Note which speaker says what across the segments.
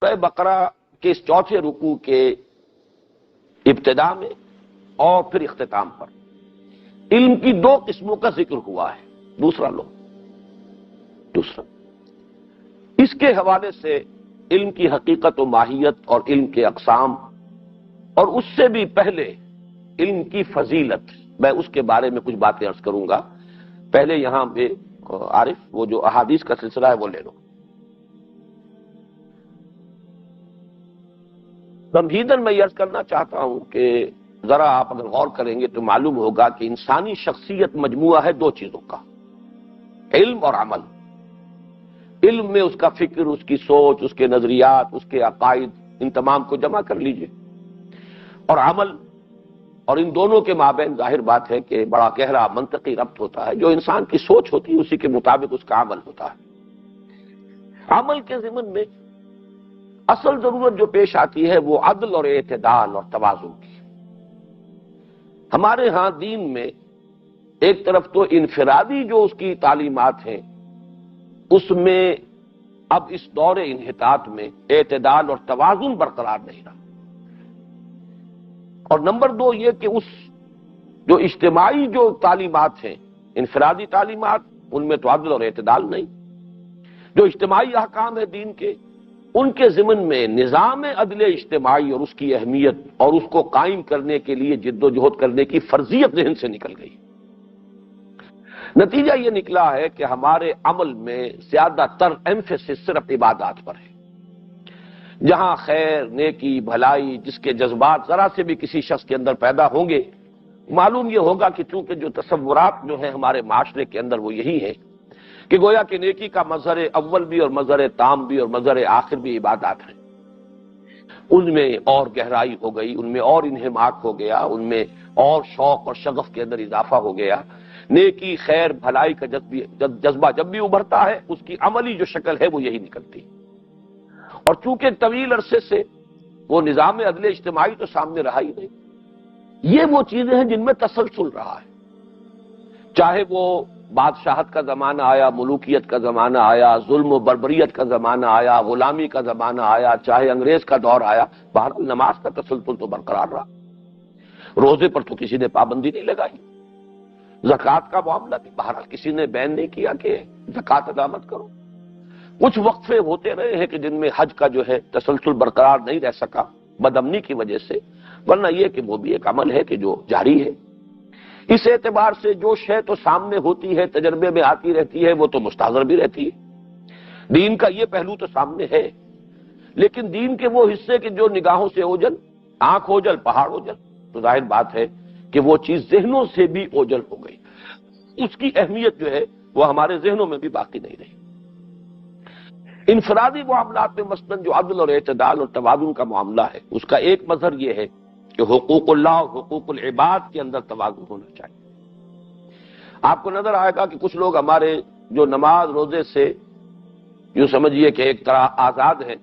Speaker 1: سورہ بقرہ کے اس چوتھے رکوع کے ابتدا میں اور پھر اختتام پر علم کی دو قسموں کا ذکر ہوا ہے. دوسرا اس کے حوالے سے علم کی حقیقت و ماہیت اور علم کے اقسام، اور اس سے بھی پہلے علم کی فضیلت، میں اس کے بارے میں کچھ باتیں عرض کروں گا. پہلے یہاں پہ عارف وہ جو احادیث کا سلسلہ ہے وہ لے لو. تمہیداً میں یہ عرض کرنا چاہتا ہوں کہ ذرا آپ اگر غور کریں گے تو معلوم ہوگا کہ انسانی شخصیت مجموعہ ہے دو چیزوں کا، علم اور عمل. علم میں اس کا فکر، اس کی سوچ، اس کے نظریات، اس کے عقائد، ان تمام کو جمع کر لیجئے، اور عمل، اور ان دونوں کے مابین ظاہر بات ہے کہ بڑا گہرا منطقی ربط ہوتا ہے. جو انسان کی سوچ ہوتی ہے اسی کے مطابق اس کا عمل ہوتا ہے. عمل کے ضمن میں اصل ضرورت جو پیش آتی ہے وہ عدل اور اعتدال اور توازن کی. ہمارے ہاں دین میں ایک طرف تو انفرادی جو اس کی تعلیمات ہیں اس میں اب اس دور انحطاط میں اعتدال اور توازن برقرار نہیں رہا، اور نمبر دو یہ کہ اس جو اجتماعی جو تعلیمات ہیں، انفرادی تعلیمات، ان میں تو عدل اور اعتدال نہیں. جو اجتماعی احکام ہیں دین کے، ان کے ضمن میں نظام عدل اجتماعی اور اس کی اہمیت اور اس کو قائم کرنے کے لیے جد و جہد کرنے کی فرضیت ذہن سے نکل گئی. نتیجہ یہ نکلا ہے کہ ہمارے عمل میں زیادہ تر ایمفیسس صرف عبادات پر ہے. جہاں خیر، نیکی، بھلائی، جس کے جذبات ذرا سے بھی کسی شخص کے اندر پیدا ہوں گے، معلوم یہ ہوگا کہ چونکہ جو تصورات جو ہیں ہمارے معاشرے کے اندر وہ یہی ہے کہ گویا کہ نیکی کا مظہر اول بھی اور مظہر تام بھی اور مظہر آخر بھی عبادات ہیں. ان میں اور گہرائی ہو گئی، ان میں اور انہماک ہو گیا، ان میں اور شوق اور شغف کے اندر اضافہ ہو گیا. نیکی، خیر، بھلائی کا جذبہ جب بھی ابھرتا ہے اس کی عملی جو شکل ہے وہ یہی نکلتی. اور چونکہ طویل عرصے سے وہ نظام عدل اجتماعی تو سامنے رہا ہی نہیں، یہ وہ چیزیں ہیں جن میں تسلسل رہا ہے. چاہے وہ بادشاہت کا زمانہ آیا، ملوکیت کا زمانہ آیا، ظلم و بربریت کا زمانہ آیا، غلامی کا زمانہ آیا، چاہے انگریز کا دور آیا، بہرحال نماز کا تسلسل تو برقرار رہا. روزے پر تو کسی نے پابندی نہیں لگائی. زکوٰۃ کا معاملہ بھی بہرحال کسی نے بین نہیں کیا کہ زکوٰۃ ادا مت کرو. کچھ وقفے ہوتے رہے ہیں کہ جن میں حج کا جو ہے تسلسل برقرار نہیں رہ سکا بدامنی کی وجہ سے، ورنہ یہ کہ وہ بھی ایک عمل ہے کہ جو جاری ہے. اس اعتبار سے جو شے تو سامنے ہوتی ہے، تجربے میں آتی رہتی ہے، وہ تو مستحضر بھی رہتی ہے. دین کا یہ پہلو تو سامنے ہے، لیکن دین کے وہ حصے کے جو نگاہوں سے اوجل، آنکھ اوجل پہاڑ اوجل، تو ظاہر بات ہے کہ وہ چیز ذہنوں سے بھی اوجل ہو گئی. اس کی اہمیت جو ہے وہ ہمارے ذہنوں میں بھی باقی نہیں رہی. انفرادی معاملات میں مثلاً جو عدل اور اعتدال اور توازن کا معاملہ ہے، اس کا ایک مظہر یہ ہے کہ حقوق اللہ اور حقوق العباد کے اندر توازن ہونا چاہیے. آپ کو نظر آئے گا کہ کچھ لوگ ہمارے جو نماز روزے سے یوں سمجھیے کہ ایک طرح آزاد ہیں،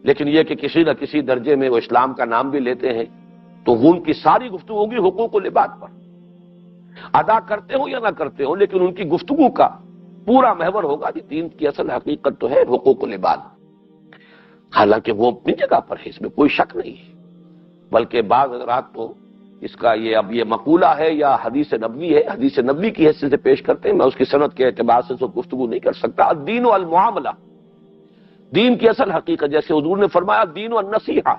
Speaker 1: لیکن یہ کہ کسی نہ کسی درجے میں وہ اسلام کا نام بھی لیتے ہیں، تو ان کی ساری گفتگو ہوگی حقوق العباد پر. ادا کرتے ہو یا نہ کرتے ہو، لیکن ان کی گفتگو کا پورا محور ہوگا کہ دین کی اصل حقیقت تو ہے حقوق العباد. حالانکہ وہ اپنی جگہ پر ہے، اس میں کوئی شک نہیں ہے، بلکہ بعض حضرات تو اس کا یہ مقولہ ہے یا حدیث نبوی ہے، حدیث نبوی کی حیثیت سے پیش کرتے ہیں. میں اس کی سند کے اعتبار سے تو گفتگو نہیں کر سکتا. الدین والمعاملہ، دین کی اصل حقیقت جیسے حضور نے فرمایا دین والنصیحہ،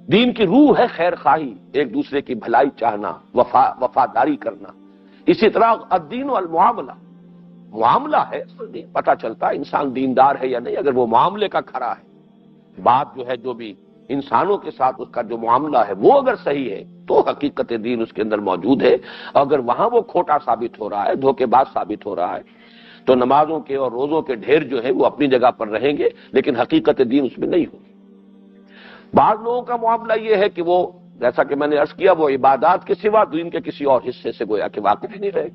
Speaker 1: دین کی روح ہے خیر خواہی، ایک دوسرے کی بھلائی چاہنا، وفاداری کرنا. اسی طرح الدین والمعاملہ، معاملہ ہے پتہ چلتا ہے انسان دیندار ہے یا نہیں اگر وہ معاملے کا کھرا ہے. بات جو ہے جو بھی انسانوں کے ساتھ اس کا جو معاملہ ہے وہ اگر صحیح ہے تو حقیقت دین اس کے اندر موجود ہے. اگر وہاں وہ کھوٹا ثابت ہو رہا ہے، دھوکے باز ثابت ہو رہا ہے، تو نمازوں کے اور روزوں کے ڈھیر جو ہے وہ اپنی جگہ پر رہیں گے، لیکن حقیقت دین اس میں نہیں ہوگی. بعض لوگوں کا معاملہ یہ ہے کہ وہ جیسا کہ میں نے عرض کیا وہ عبادات کے سوا دین کے کسی اور حصے سے گویا کہ واقف ہی نہیں رہے،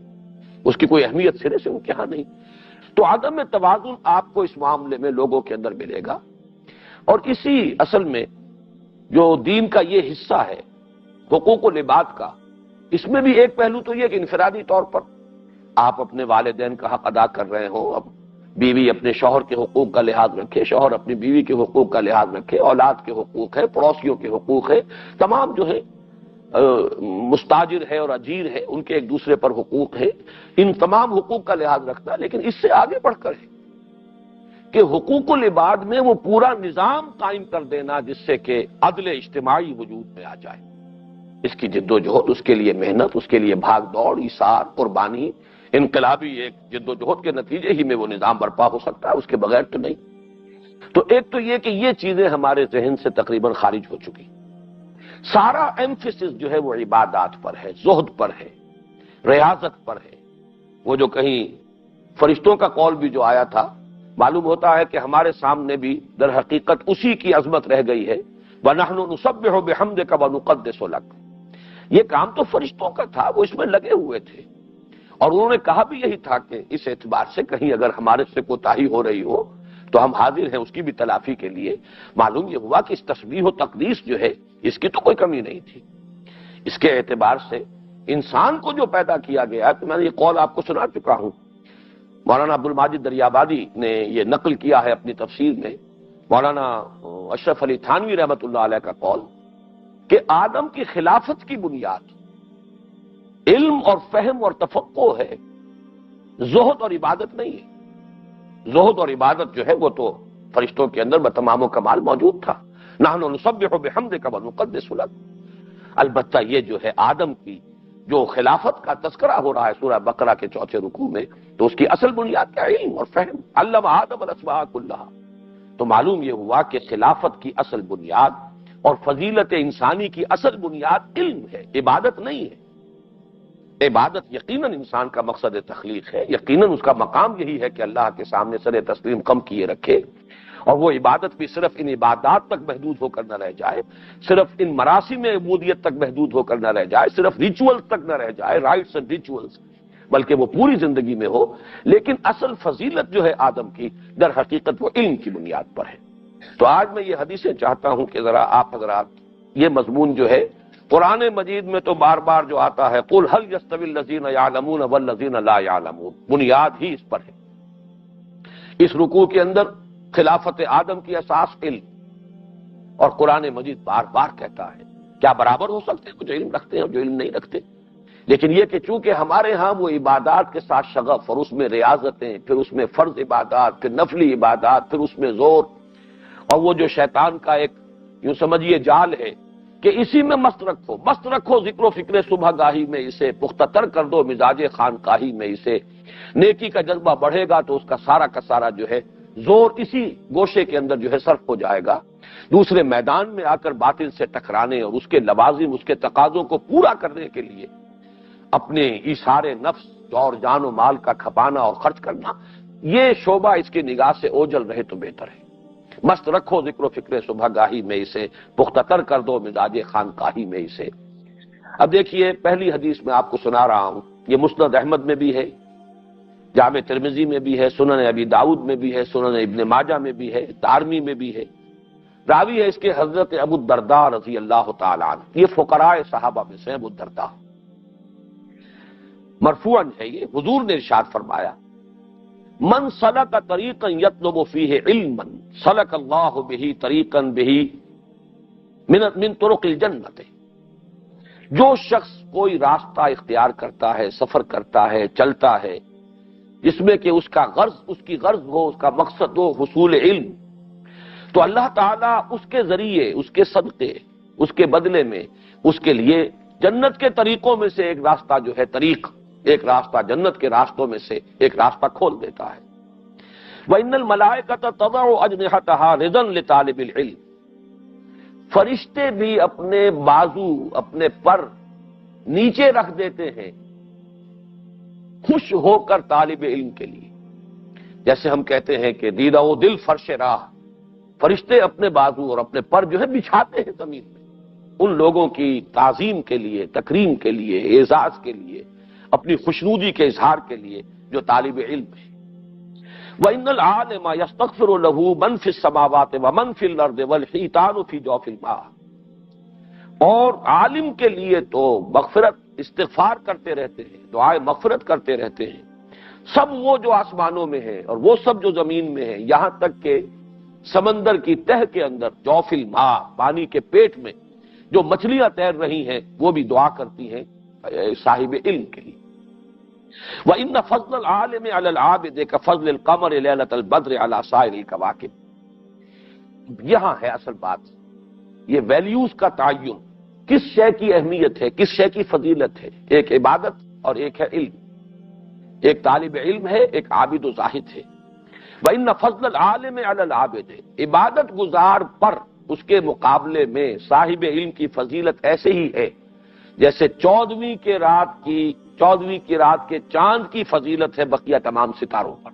Speaker 1: اس کی کوئی اہمیت سرے سے ان کے ہاں نہیں. تو عدم توازن آپ کو اس معاملے میں لوگوں کے اندر ملے گا. اور اسی اصل میں جو دین کا یہ حصہ ہے حقوق العباد کا، اس میں بھی ایک پہلو تو یہ کہ انفرادی طور پر آپ اپنے والدین کا حق ادا کر رہے ہو، اب بیوی اپنے شوہر کے حقوق کا لحاظ رکھے، شوہر اپنی بیوی کے حقوق کا لحاظ رکھے، اولاد کے حقوق ہے، پڑوسیوں کے حقوق ہے، تمام جو ہے مستاجر ہے اور اجیر ہے ان کے ایک دوسرے پر حقوق ہے، ان تمام حقوق کا لحاظ رکھتا ہے۔ لیکن اس سے آگے بڑھ کر ہے کہ حقوق العباد میں وہ پورا نظام قائم کر دینا جس سے کہ عدل اجتماعی وجود میں آ جائے، اس کی جد و جہد، اس کے لیے محنت، اس کے لیے بھاگ دوڑ، ایثار، قربانی، انقلابی ایک جد و جہد کے نتیجے ہی میں وہ نظام برپا ہو سکتا ہے، اس کے بغیر تو نہیں۔ تو ایک تو یہ کہ یہ چیزیں ہمارے ذہن سے تقریباً خارج ہو چکی، سارا ایمفیسس جو ہے وہ عبادات پر ہے، زہد پر ہے، ریاضت پر ہے۔ وہ جو کہیں فرشتوں کا قول بھی جو آیا تھا، معلوم ہوتا ہے کہ ہمارے سامنے بھی در حقیقت اسی کی عظمت رہ گئی ہے، وَنَحْنُ نُسَبِّحُ بِحَمْدِكَ وَنُقَدِّسُ لَكَ۔ یہ کام تو فرشتوں کا تھا، وہ اس میں لگے ہوئے تھے، اور انہوں نے کہا بھی یہی تھا کہ اس اعتبار سے کہیں اگر ہمارے سے کوتاہی ہو رہی ہو تو ہم حاضر ہیں اس کی بھی تلافی کے لیے۔ معلوم یہ ہوا کہ اس تسبیح و تقدیس جو ہے اس کی تو کوئی کمی نہیں تھی۔ اس کے اعتبار سے انسان کو جو پیدا کیا گیا، تو میں نے یہ قول آپ کو سنا چکا ہوں، مولانا عبدالماجد دریابادی نے یہ نقل کیا ہے اپنی تفسیر میں، مولانا اشرف علی تھانوی رحمۃ اللہ علیہ کا قول، کہ آدم کی خلافت کی بنیاد علم اور فہم اور تفقہ ہے، زہد اور عبادت نہیں ہے۔ زہد اور عبادت جو ہے وہ تو فرشتوں کے اندر بتمام و کمال موجود تھا، نحن نسبح بحمدک ونقدس لک۔ البتہ یہ جو ہے آدم کی جو خلافت کا تذکرہ ہو رہا ہے سورہ بقرہ کے 4 رکوع میں، تو اس کی اصل بنیاد کیا؟ علم اور فہم، علم آدم الاسماء کلھا۔ تو معلوم یہ ہوا کہ خلافت کی اصل بنیاد اور فضیلت انسانی کی اصل بنیاد علم ہے، عبادت نہیں ہے۔ عبادت یقیناً انسان کا مقصد تخلیق ہے، یقیناً اس کا مقام یہی ہے کہ اللہ کے سامنے سر تسلیم خم کیے رکھے، اور وہ عبادت بھی صرف ان عبادات تک محدود ہو کر نہ رہ جائے، صرف ان مراسم عبودیت تک محدود ہو کر نہ رہ جائے، صرف ریچولز تک نہ رہ جائے، رائٹس اینڈ ریچولز، بلکہ وہ پوری زندگی میں ہو۔ لیکن اصل فضیلت جو ہے آدم کی در حقیقت وہ علم کی بنیاد پر ہے۔ تو آج میں یہ حدیثیں چاہتا ہوں کہ ذرا آپ حضرات یہ مضمون جو ہے قرآن مجید میں تو بار بار جو آتا ہے قُلْ هَلْ يَسْتَوِي الَّذِينَ يَعْلَمُونَ وَالَّذِينَ لَا يَعْلَمُونَ، بنیاد ہی اس پر ہے۔ اس رکوع کے اندر خلافت آدم کی اساس علم، اور قرآن مجید بار بار کہتا ہے کیا برابر ہو سکتے ہیں جو علم رکھتے ہیں اور جو علم نہیں رکھتے؟ لیکن یہ کہ چونکہ ہمارے ہاں وہ عبادات کے ساتھ شغف، اور اس میں ریاضتیں، پھر اس میں فرض عبادات، پھر نفلی عبادات، پھر اس میں زور، اور وہ جو شیطان کا ایک یوں سمجھیے جال ہے کہ اسی میں مست رکھو ذکر و فکر صبح گاہی میں اسے، پختہ تر کر دو مزاج خانقاہی میں اسے، نیکی کا جذبہ بڑھے گا تو اس کا سارا جو ہے زور اسی گوشے کے اندر جو ہے صرف ہو جائے گا، دوسرے میدان میں آ کر باطل سے ٹکرانے اور اس کے لوازم، اس کے تقاضوں کو پورا کرنے کے لیے اپنے ایثار نفس اور جان و مال کا کھپانا اور خرچ کرنا، یہ شعبہ اس کی نگاہ سے اوجھل رہے تو بہتر ہے۔ مست رکھو ذکر و فکر صبح گاہی میں اسے، پختہ تر کر دو مزاج خانقاہی میں اسے۔ اب دیکھیے پہلی حدیث میں آپ کو سنا رہا ہوں، یہ مسند احمد میں بھی ہے، جامع ترمذی میں بھی ہے، سنن ابی داؤد میں بھی ہے، سنن ابن ماجہ میں بھی ہے، دارمی میں بھی ہے۔ راوی ہے اس کے حضرت ابو الدرداء رضی اللہ تعالی عنہ، یہ فقراء صحابہ میں سے ابو الدرداء، مرفوعاً ہے یہ، حضور نے ارشاد فرمایا من سلک طریقا یطلب فیہ علما سلک اللہ بہ طریقا بہ من طرق الجنت۔ جو شخص کوئی راستہ اختیار کرتا ہے، سفر کرتا ہے، چلتا ہے، جس میں کہ اس کی غرض ہو، اس کا مقصد ہو حصول علم، تو اللہ تعالیٰ اس کے ذریعے، اس کے صدقے، اس کے بدلے میں اس کے لیے جنت کے طریقوں میں سے ایک راستہ جو ہے، ایک راستہ جنت کے راستوں میں سے ایک راستہ کھول دیتا ہے۔ وَإِنَّ الْمَلَائِكَةَ تَضَعُ أَجْنِحَتَهَا رِضًا لِطَالِبِ الْعِلْمِ، فرشتے بھی اپنے بازو، اپنے پر نیچے رکھ دیتے ہیں خوش ہو کر طالب علم کے لیے۔ جیسے ہم کہتے ہیں کہ دیدہ و دل فرش راہ، فرشتے اپنے بازو اور اپنے پر جو ہے بچھاتے ہیں زمین میں ان لوگوں کی تعظیم کے لیے، تکریم کے لیے، اعزاز کے لیے، اپنی خوشنودی کے اظہار کے لیے جو طالب علم ہے۔ وَإِنَّ الْعَالِمَ يَسْتَغْفِرُ لَهُ مَنْ فِي السَّمَاوَاتِ وَمَنْ فِي الْأَرْضِ وَالْحِيتَانُ فِي جَوْفِ الْمَاءِ، اور عالم کے لیے تو مغفرت استغفار کرتے رہتے ہیں، دعائے مغفرت کرتے رہتے ہیں، سب وہ جو آسمانوں میں ہے اور وہ سب جو زمین میں ہے، یہاں تک کہ سمندر کی تہ کے اندر جوف الماء، پانی کے پیٹ میں جو مچھلیاں تیر رہی ہیں، وہ بھی دعا کرتی ہیں صاحب علم کے لیے۔ وَإِنَّ فَضْلَ الْعَالِمِ عَلَى الْعَابِدِ كَفَضْلِ الْقَمَرِ لَيْلَةَ الْبَدْرِ عَلَى سَائِرِ الْكَوَاكِبِ۔ یہاں ہے اصل بات، یہ ویلیوز کا تعین، کس شے کی اہمیت ہے، کس شے کی فضیلت ہے۔ ایک عبادت اور ایک ہے علم، ایک طالب علم ہے، ایک عابد و زاہد ہے۔ وَإِنَّ فَضْلَ الْعَالِمِ عَلَى الْعَابِدِ، عبادت گزار پر اس کے مقابلے میں صاحب علم کی فضیلت ایسے ہی ہے جیسے 14ویں کی رات کے چاند کی فضیلت ہے بقیہ تمام ستاروں پر۔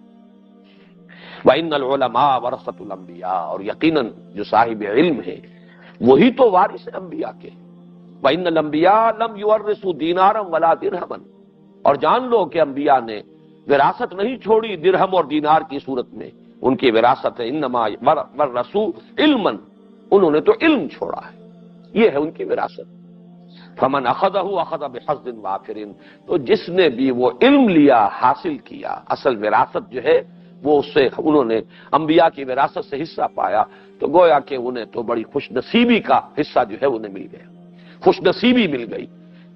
Speaker 1: وَإِنَّ الْعُلَمَاءَ وَرَثَةُ الْأَنبِيَاء، اور یقیناً جو صاحب علم ہے وہی تو وارث ہیں انبیاء کے۔ وَإِنَّ الْأَنبِيَاءَ لَمْ يُوَرِّثُوا دِینَارًا وَلَا دِرْہَمًا، اور جان لو کہ انبیاء نے وراثت نہیں چھوڑی درہم اور دینار کی صورت میں، ان کی وراثت ہے انما ورثوا علما، انہوں نے تو علم چھوڑا ہے، یہ ہے ان کی وراثت۔ فمن اخذه اخذ بحظ وافر، تو جس نے بھی وہ علم لیا، حاصل کیا، اصل وراثت جو ہے وہ اس سے انہوں نے انبیاء کی وراثت سے حصہ پایا، تو گویا کہ انہیں تو بڑی خوش نصیبی کا حصہ جو ہے انہیں مل گیا، خوش نصیبی مل گئی۔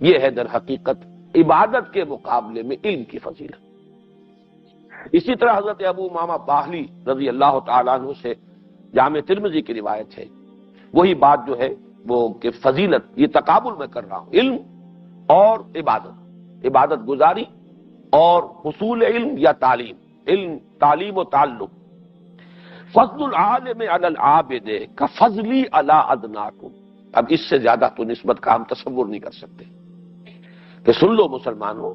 Speaker 1: یہ ہے در حقیقت عبادت کے مقابلے میں علم کی فضیلت۔ اسی طرح حضرت ابو امامہ باہلی رضی اللہ تعالیٰ عنہ سے جامع ترمذی کی روایت ہے، وہی بات جو ہے وہ کہ فضیلت، یہ تقابل میں کر رہا ہوں، علم اور عبادت گزاری اور حصول علم یا تعلیم، علم تعلیم و تعلق۔ فضل العالم علی العابد کفضلی علی ادناکم، اب اس سے زیادہ تو نسبت کا ہم تصور نہیں کر سکتے کہ سن لو مسلمانوں،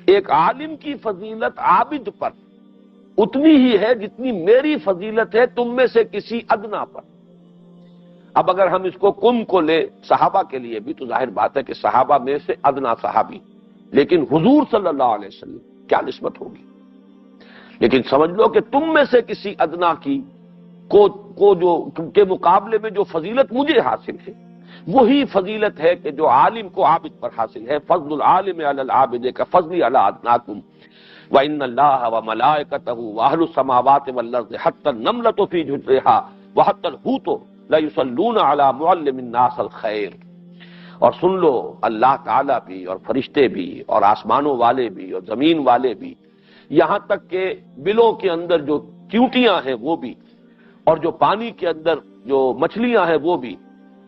Speaker 1: ایک عالم کی فضیلت عابد پر اتنی ہی ہے جتنی میری فضیلت ہے تم میں سے کسی ادنا پر۔ اب اگر ہم اس کو کم کو لے صحابہ کے لیے بھی، تو ظاہر بات ہے کہ صحابہ میں سے ادنا صحابی، لیکن حضور صلی اللہ علیہ وسلم کیا نسبت ہوگی؟ لیکن سمجھ لو کہ تم میں سے کسی ادنا کی کو جو کے مقابلے میں جو فضیلت مجھے حاصل ہے، وہی فضیلت ہے کہ جو عالم کو عابد پر حاصل ہے۔ فضل العالم علی العابد کفضلی علی ادناکم وَإِنَّ اللَّهَ وَمَلَائِكَتَهُ وَأَهْلُ السَّمَاوَاتِ وَالْأَرْضِ حَتَّى النَّمْلَةُ فِي جُحْرِهَا وَحَتَّى الْحُوتُ لَيُصَلُّونَ عَلَى مُعَلِّمِ النَّاسِ الْخَيْرَ، اور سن لو اللہ تعالیٰ بھی اور فرشتے بھی اور آسمانوں والے بھی اور زمین والے بھی، یہاں تک کہ بلوں کے اندر جو چیونٹیاں ہیں وہ بھی، اور جو پانی کے اندر جو مچھلیاں ہیں وہ بھی،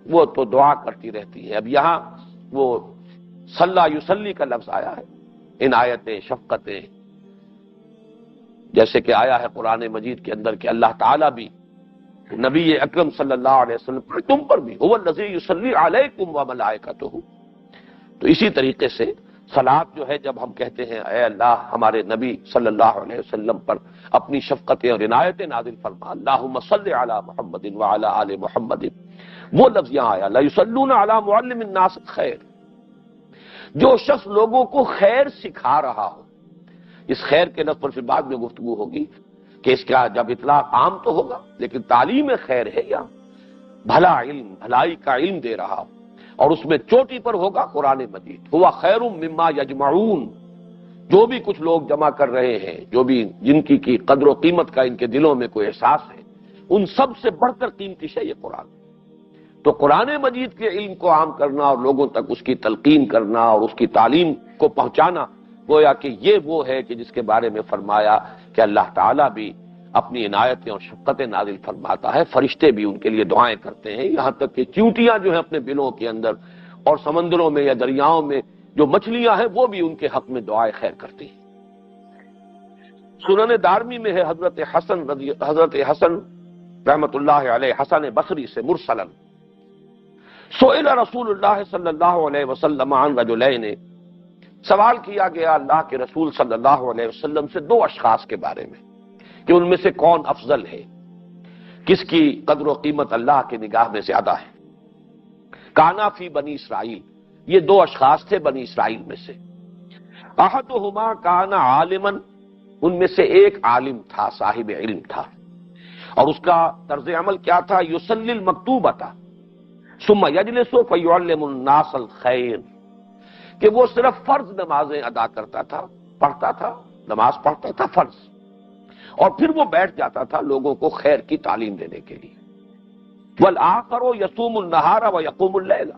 Speaker 1: وہ تو دعا کرتی رہتی ہیں۔ اب یہاں وہ صلی یصلی کا لفظ آیا ہے، عنایتیں، شفقتیں، جیسے کہ آیا ہے قرآن مجید کے اندر کہ اللہ تعالیٰ بھی نبی اکرم صلی اللہ علیہ وسلم پر، تم پر بھی، هو الذی یصلی علیکم وملائکتہ۔ تو اسی طریقے سے صلاۃ جو ہے، جب ہم کہتے ہیں اے اللہ ہمارے نبی صلی اللہ علیہ وسلم پر اپنی شفقتیں اور عنایتیں نازل فرما، اللہم صل علی محمد وعلی آل محمد، وہ لفظ یہاں آیا لیصلون علی معلم الناس الخیر، جو شخص لوگوں کو خیر سکھا رہا ہو۔ اس خیر کے لفظ پر پھر بعد میں گفتگو ہوگی کہ اس کا جب اطلاق عام تو ہوگا، لیکن تعلیم خیر ہے یا بھلا علم، بھلائی کا علم دے رہا ہو، اور اس میں چوٹی پر ہوگا قرآن مجید، ہوا خیر مما یجمعون، جو بھی کچھ لوگ جمع کر رہے ہیں، جو بھی جن کی قدر و قیمت کا ان کے دلوں میں کوئی احساس ہے، ان سب سے بڑھ کر قیمتی شے یہ قرآن۔ تو قرآن مجید کے علم کو عام کرنا اور لوگوں تک اس کی تلقین کرنا اور اس کی تعلیم کو پہنچانا، گویا کہ یہ وہ ہے کہ جس کے بارے میں فرمایا کہ اللہ تعالیٰ بھی اپنی عنایتیں اور شفقتیں نازل فرماتا ہے، فرشتے بھی ان کے لیے دعائیں کرتے ہیں، یہاں تک کہ چیونٹیاں جو ہیں اپنے بلوں کے اندر اور سمندروں میں یا دریاؤں میں جو مچھلیاں ہیں وہ بھی ان کے حق میں دعائیں خیر کرتی ہیں۔ سنن دارمی میں ہے حضرت حسن رحمت اللہ علیہ، حسن بصری سے مرسلن، سئل رسول اللہ صلی اللہ علیہ وسلم عن رجلین، سوال کیا گیا اللہ کے رسول صلی اللہ علیہ وسلم سے دو اشخاص کے بارے میں کہ ان میں سے کون افضل ہے، کس کی قدر و قیمت اللہ کی نگاہ میں زیادہ ہے۔ کانا فی بنی اسرائیل، یہ دو اشخاص تھے بنی اسرائیل میں سے، احدہما کانا عالما، ان میں سے ایک عالم تھا، صاحب علم تھا، اور اس کا طرز عمل کیا تھا، یصلی المکتوبۃ ثم یجلس فیعلم الناس الخیر، کہ وہ صرف فرض نمازیں ادا کرتا تھا، پڑھتا تھا نماز پڑھتا تھا فرض، اور پھر وہ بیٹھ جاتا تھا لوگوں کو خیر کی تعلیم دینے کے لیے. والآخر یصوم النہار ویقوم اللیل،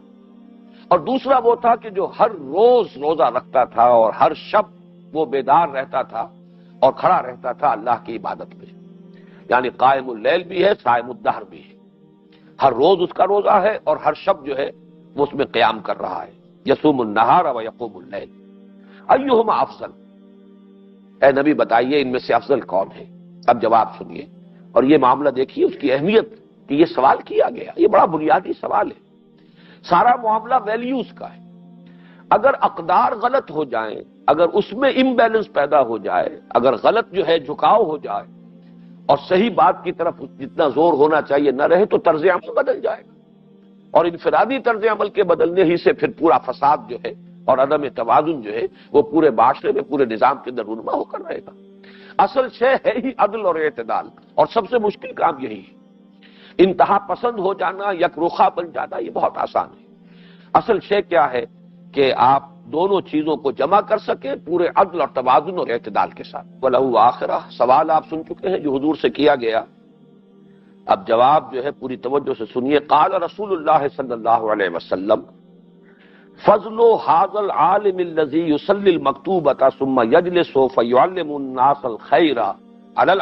Speaker 1: اور دوسرا وہ تھا کہ جو ہر روز روزہ رکھتا تھا اور ہر شب وہ بیدار رہتا تھا اور کھڑا رہتا تھا اللہ کی عبادت میں. یعنی قائم اللیل بھی ہے، صائم الدہر بھی ہے، ہر روز اس کا روزہ ہے اور ہر شب جو ہے وہ اس میں قیام کر رہا ہے. یصوم النہار ویقوم اللیل. ایہما افضل، اے نبی بتائیے ان میں سے افضل کون ہے؟ اب جواب سنیے، اور یہ معاملہ دیکھیے اس کی اہمیت کہ یہ سوال کیا گیا. یہ بڑا بنیادی سوال ہے. سارا معاملہ ویلیوز کا ہے. اگر اقدار غلط ہو جائیں، اگر اس میں امبیلنس پیدا ہو جائے، اگر غلط جو ہے جھکاؤ ہو جائے اور صحیح بات کی طرف جتنا زور ہونا چاہیے نہ رہے تو طرز عمل بدل جائے گا، اور انفرادی طرز عمل کے بدلنے ہی سے پھر پورا فساد جو ہے اور عدم توازن جو ہے وہ پورے معاشرے میں، پورے نظام کے اندر رونما ہو کر رہے گا. اصل شے ہے ہی عدل اور اعتدال، اور سب سے مشکل کام یہی ہے. انتہا پسند ہو جانا، یک رخا بن جانا، یہ بہت آسان ہے. اصل شے کیا ہے کہ آپ دونوں چیزوں کو جمع کر سکیں پورے عدل اور توازن اور اعتدال کے ساتھ. وَلَهُ آخرہ، سوال آپ سن چکے ہیں جو حضور سے کیا گیا. اب جواب جو ہے پوری توجہ سے سنیے. قال رسول اللہ صلی اللہ علیہ وسلم فضل هذا العالم الذي يصلي المكتوبة ثم يجلس فيعلم الناس الخير على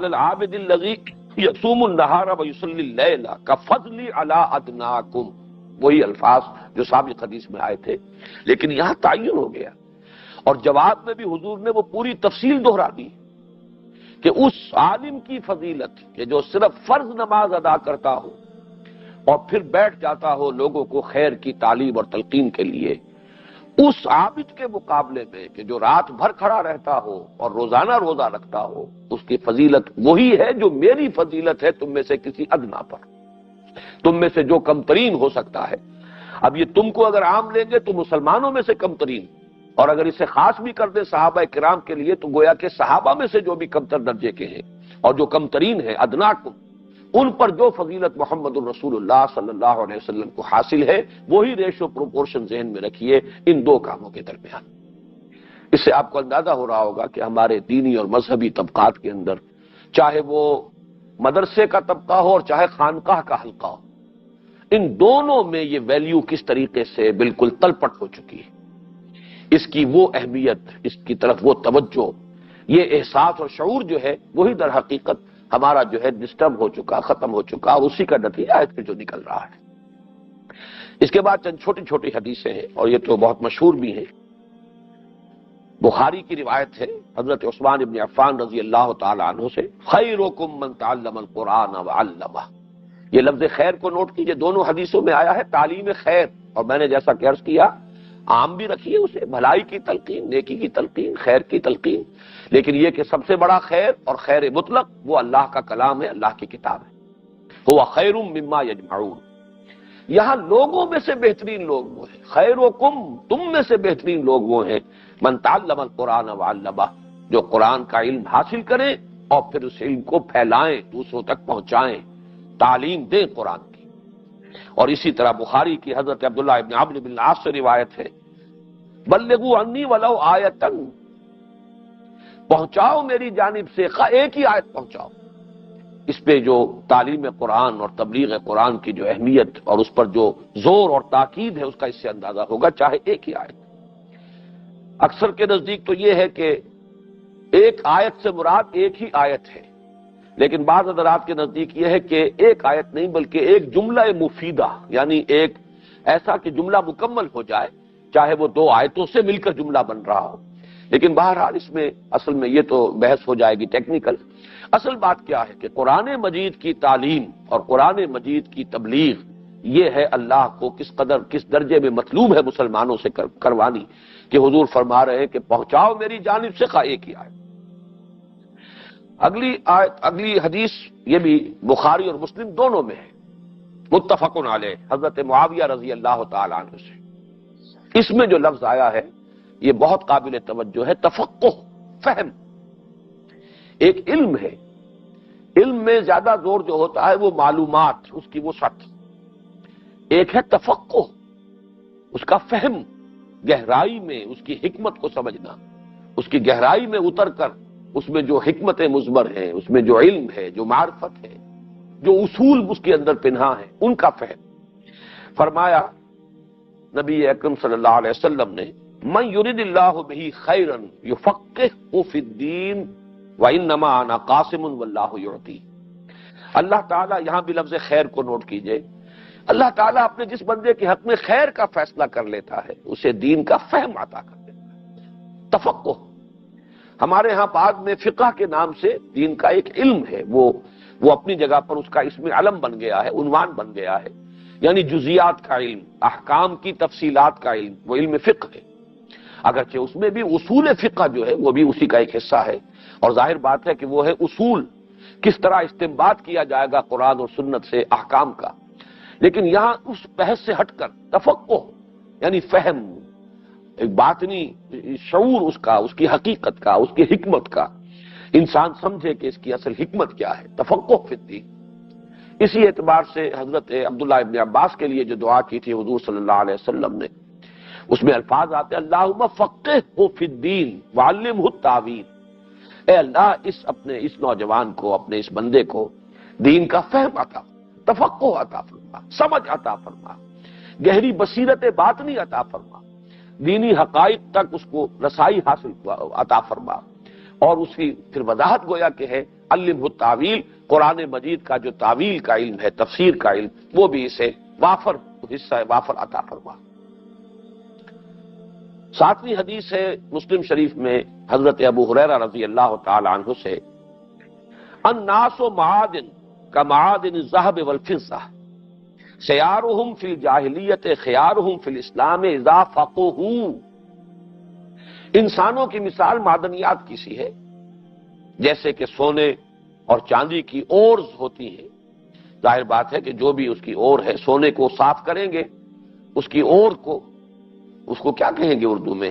Speaker 1: العابد الذي يصوم النهار ويصلي الليل كفضل على ادناكم. وہی الفاظ جو سابق حدیث میں آئے تھے، لیکن یہاں تعین ہو گیا، اور جواب میں بھی حضور نے وہ پوری تفصیل دہرا دی کہ اس عالم کی فضیلت کہ جو صرف فرض نماز ادا کرتا ہو اور پھر بیٹھ جاتا ہو لوگوں کو خیر کی تعلیم اور تلقین کے لیے، اس عابد کے مقابلے میں کہ جو رات بھر کھڑا رہتا ہو اور روزانہ روزہ رکھتا ہو، اس کی فضیلت وہی ہے جو میری فضیلت ہے تم میں سے کسی ادنا پر، تم میں سے جو کم ترین ہو سکتا ہے. اب یہ تم کو اگر عام لیں گے تو مسلمانوں میں سے کم ترین، اور اگر اسے خاص بھی کر دیں صحابہ کرام کے لیے تو گویا کہ صحابہ میں سے جو بھی کم تر درجے کے ہیں اور جو کم ترین ہیں ادناکم، ان پر جو فضیلت محمد الرسول اللہ صلی اللہ علیہ وسلم کو حاصل ہے وہی ریشو پروپورشن ذہن میں رکھیے ان دو کاموں کے درمیان. اس سے آپ کو اندازہ ہو رہا ہوگا کہ ہمارے دینی اور مذہبی طبقات کے اندر، چاہے وہ مدرسے کا طبقہ ہو اور چاہے خانقاہ کا حلقہ ہو، ان دونوں میں یہ ویلیو کس طریقے سے بالکل تلپٹ ہو چکی ہے. اس کی وہ اہمیت، اس کی طرف وہ توجہ، یہ احساس اور شعور جو ہے وہی در حقیقت ہمارا جو ہے ڈسٹرب ہو چکا، ختم ہو چکا، اور اسی کا نتیجہ ہے پھر جو نکل رہا ہے. اس کے بعد چند چھوٹی چھوٹی حدیثیں ہیں اور یہ تو بہت مشہور بھی ہیں. بخاری کی روایت ہے حضرت عثمان ابن عفان رضی اللہ تعالی عنہ سے، خیرکم من تعلم القرآن وعلمہ. یہ لفظ خیر کو نوٹ کیجئے، دونوں حدیثوں میں آیا ہے تعلیم خیر، اور میں نے جیسا کہ عرض کیا عام بھی رکھیے اسے، بھلائی کی تلقین، نیکی کی تلقین، خیر کی تلقین، لیکن یہ کہ سب سے بڑا خیر اور خیر مطلق وہ اللہ کا کلام ہے، اللہ کی کتاب ہے. هو خیر مما یجمعون. یہاں لوگوں میں سے بہترین لوگ وہ ہیں، خیرکم، تم میں سے بہترین لوگ وہ ہیں، من تعلم القرآن وعلمہ، جو قرآن کا علم حاصل کریں اور پھر اس علم کو پھیلائیں، دوسروں تک پہنچائیں، تعلیم دیں قرآن کی. اور اسی طرح بخاری کی حضرت عبداللہ ابن عمرو بن العاص سے روایت ہے، بلغوا عنی ولو آیۃ، پہنچاؤ میری جانب سے ایک ہی آیت پہنچاؤ. اس پہ جو تعلیم قرآن اور تبلیغ قرآن کی جو اہمیت اور اس پر جو زور اور تاکید ہے اس کا اس سے اندازہ ہوگا، چاہے ایک ہی آیت. اکثر کے نزدیک تو یہ ہے کہ ایک آیت سے مراد ایک ہی آیت ہے، لیکن بعض حضرات کے نزدیک یہ ہے کہ ایک آیت نہیں بلکہ ایک جملہ مفیدہ، یعنی ایک ایسا کہ جملہ مکمل ہو جائے، چاہے وہ دو آیتوں سے مل کر جملہ بن رہا ہو. لیکن بہرحال اس میں اصل میں یہ تو بحث ہو جائے گی ٹیکنیکل. اصل بات کیا ہے کہ قرآن مجید کی تعلیم اور قرآن مجید کی تبلیغ یہ ہے اللہ کو کس قدر کس درجے میں مطلوب ہے مسلمانوں سے کروانی، کہ حضور فرما رہے ہیں کہ پہنچاؤ میری جانب سے ایک ہی آیت. اگلی حدیث یہ بھی بخاری اور مسلم دونوں میں ہے، متفق علیہ، حضرت معاویہ رضی اللہ تعالی عنہ سے. اس میں جو لفظ آیا ہے یہ بہت قابل توجہ ہے، تفقہ، فہم. ایک علم ہے، علم میں زیادہ زور جو ہوتا ہے وہ معلومات، اس کی وسعت. ایک ہے تفقہ، اس کا فہم، گہرائی میں اس کی حکمت کو سمجھنا، اس کی گہرائی میں اتر کر اس میں جو حکمت مضمر ہیں، اس میں جو علم ہے، جو معرفت ہے، جو اصول اس کے اندر پنہا ہے، ان کا فہم۔ فرمایا نبی اکرم صلی اللہ علیہ وسلم نے، من یرید اللہ بہ خیرا یفقہہ فی الدین وانما انا قاسم واللہ یعطی۔ اللہ تعالیٰ، یہاں بھی لفظ خیر کو نوٹ کیجئے، اللہ تعالیٰ اپنے جس بندے کے حق میں خیر کا فیصلہ کر لیتا ہے اسے دین کا فہم عطا کر دیتا ہے، تفقہ۔ ہمارے ہاں بعد میں فقہ کے نام سے دین کا ایک علم ہے، وہ اپنی جگہ پر اس کا اسم علم بن گیا ہے، عنوان بن گیا ہے، یعنی جزیات کا علم، احکام کی تفصیلات کا علم، وہ علم فقہ ہے۔ اگرچہ اس میں بھی اصول فقہ جو ہے وہ بھی اسی کا ایک حصہ ہے، اور ظاہر بات ہے کہ وہ ہے اصول، کس طرح استنباط کیا جائے گا قرآن اور سنت سے احکام کا۔ لیکن یہاں اس بحث سے ہٹ کر تفقہ یعنی فہم، ایک باطنی شعور اس کا، اس کی حقیقت کا، اس کی حکمت کا، انسان سمجھے کہ اس کی اصل حکمت کیا ہے، تفقہ فی الدین۔ اسی اعتبار سے حضرت عبداللہ ابن عباس کے لیے جو دعا کی تھی حضور صلی اللہ علیہ وسلم نے، اس میں الفاظ آتے ہیں، اللہم فقہہ فی الدین وعلمہ التاویل۔ اے اللہ اس نوجوان کو، اپنے اس بندے کو دین کا فہم عطا، تفقہ عطا فرما، سمجھ عطا فرما، گہری بصیرت باطنی عطا فرما، دینی حقائق تک اس کو رسائی حاصل عطا فرما، اور اس کی پھر وضاحت گویا کہ ہے علمہ التاویل، قرآن مجید کا جو تعویل کا علم ہے، تفسیر کا علم، وہ بھی اسے وافر حصہ وافر عطا فرما۔ ساتویں حدیث ہے مسلم شریف میں حضرت ابو ہریرہ رضی اللہ تعالی عنہ سے، الناس معادن کمعادن الذهب والفضة خیارہم فی الجاہلیت خیارہم فی الاسلام اذا فقہوا۔ انسانوں کی مثال معدنیات کی سی ہے، جیسے کہ سونے اور چاندی کی اورز ہوتی ہیں۔ ظاہر بات ہے کہ جو بھی اس کی اور ہے، سونے کو صاف کریں گے، اس کی اور کو، اس کو کیا کہیں گے اردو میں؟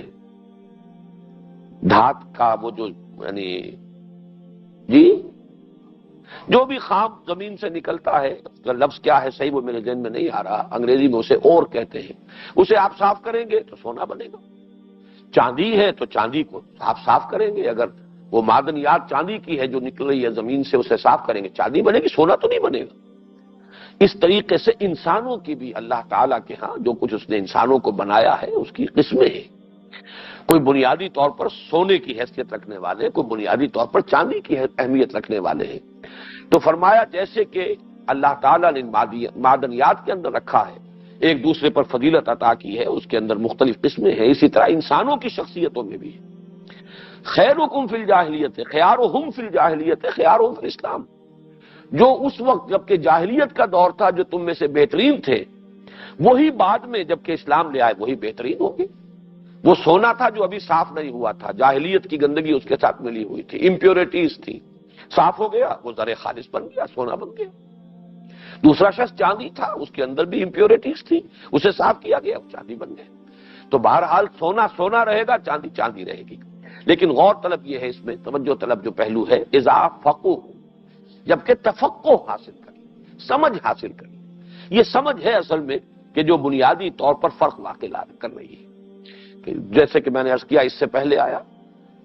Speaker 1: دھات کا وہ جو، یعنی جی جو بھی خام زمین سے نکلتا ہے، اس کا لفظ کیا ہے صحیح وہ میرے ذہن میں نہیں آ رہا، انگریزی میں اسے اور کہتے ہیں، اسے آپ صاف کریں گے تو سونا بنے گا۔ چاندی ہے تو چاندی کو آپ صاف کریں گے، اگر وہ معدنیات چاندی کی ہے جو نکل رہی ہے زمین سے، اسے صاف کریں گے، چاندی بنے گی، سونا تو نہیں بنے گا۔ اس طریقے سے انسانوں کی بھی اللہ تعالیٰ کے ہاں جو کچھ اس نے انسانوں کو بنایا ہے اس کی قسمیں ہیں، کوئی بنیادی طور پر سونے کی حیثیت رکھنے والے، کوئی بنیادی طور پر چاندی کی اہمیت رکھنے والے ہیں۔ تو فرمایا جیسے کہ اللہ تعالیٰ نے معدنیات کے اندر رکھا ہے، ایک دوسرے پر فضیلت عطا کی ہے، اس کے اندر مختلف قسمیں ہیں، اسی طرح انسانوں کی شخصیتوں میں بھی ہے۔ خیرکم فی الجاہلیت خیارہم فی الجاہلیت خیارہم فی الاسلام۔ جو اس وقت جبکہ جاہلیت کا دور تھا جو تم میں سے بہترین تھے، وہی بعد میں جبکہ اسلام لے آئے وہی بہترین ہوگے۔ وہ سونا تھا جو ابھی صاف نہیں ہوا تھا، جاہلیت کی گندگی اس کے ساتھ ملی ہوئی تھی، امپیورٹیز تھی، صاف ہو گیا، وہ زر خالص بن گیا، سونا بن گیا۔ دوسرا شخص چاندی تھا، اس کے اندر بھی امپیورٹیز تھی، اسے صاف کیا گیا، وہ چاندی بن گیا۔ تو بہرحال سونا سونا رہے گا، چاندی چاندی رہے گی۔ لیکن غور طلب یہ ہے، اس میں توجہ طلب جو پہلو ہے، اذا فقہوا، جبکہ تفقہ حاصل کریں، سمجھ حاصل کریں۔ یہ سمجھ ہے اصل میں کہ جو بنیادی طور پر فرق واقع کر رہی ہے، کہ جیسے کہ میں نے عرض کیا اس سے پہلے آیا،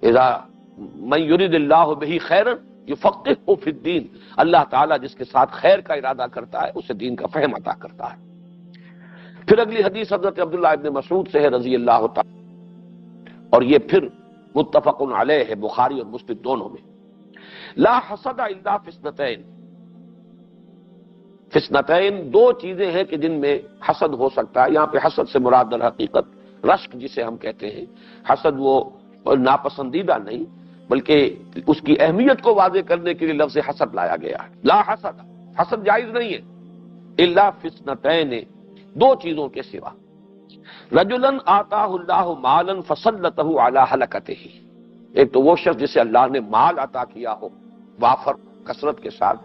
Speaker 1: اذا من یرید اللہ بہ خیرا یفقہہ فی الدین، اللہ تعالیٰ جس کے ساتھ خیر کا ارادہ کرتا ہے اسے دین کا فہم عطا کرتا ہے۔ پھر اگلی حدیث حضرت عبداللہ ابن مسعود سے ہے رضی اللہ تعالیٰ، اور یہ پھر متفق علیہ ہے بخاری اور مسلم دونوں میں، لا حسد الا فی اثنتین، فسنتین دو چیزیں ہیں کہ جن میں حسد ہو سکتا ہے۔ یہاں پہ حسد سے مراد در حقیقت رشک جسے ہم کہتے ہیں، حسد وہ ناپسندیدہ نہیں بلکہ اس کی اہمیت کو واضح کرنے کے لیے لفظ حسد لایا گیا ہے۔ لا حسد، حسد جائز نہیں ہے، الا فسنتین، دو چیزوں کے سوا۔ رجلا آتاہ اللہ مالا فسلطہ علی ہلکتہ، ایک تو وہ شخص جسے اللہ نے مال عطا کیا ہو وافر کثرت کے ساتھ،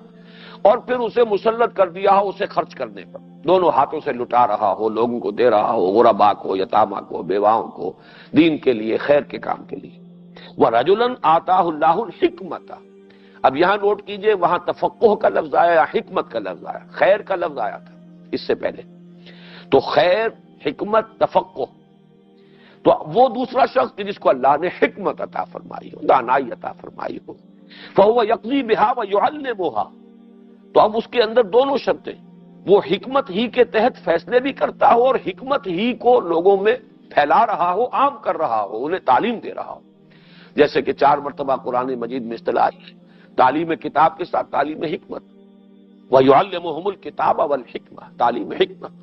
Speaker 1: اور پھر اسے مسلط کر دیا ہو اسے خرچ کرنے پر، دونوں ہاتھوں سے لٹا رہا ہو، لوگوں کو دے رہا ہو، غرباء کو، یتامہ کو، بیواؤں کو، دین کے لیے، خیر کے کام کے لیے۔ وَرَجُلًا آتَاهُ اللَّهُ الْحِكْمَةَ، اب یہاں نوٹ کیجئے وہاں تفقہ کا لفظ آیا یا حکمت کا لفظ آیا؟ خیر کا لفظ آیا تھا اس سے پہلے، تو خیر، حکمت، تفقہ۔ تو وہ دوسرا شخص جس کو اللہ نے حکمت عطا فرمائی ہو، دانائی عطا فرمائی ہو، فَهُوَ يَقْضِي بِهَا وَيُعَلِّمُهَا، تو اب اس کے اندر دونوں شرطیں، وہ حکمت ہی کے تحت فیصلے بھی کرتا ہو اور حکمت ہی کو لوگوں میں پھیلا رہا ہو، عام کر رہا ہو، انہیں تعلیم دے رہا ہو. جیسے کہ 4 مرتبہ قرآن مجید میں اصطلاح ہے، تعلیم کتاب کے ساتھ تعلیم حکمت، وَيُعَلِّمُهُمُ الْكِتَابَ وَالْحِکْمَةَ، تعلیم حکمت.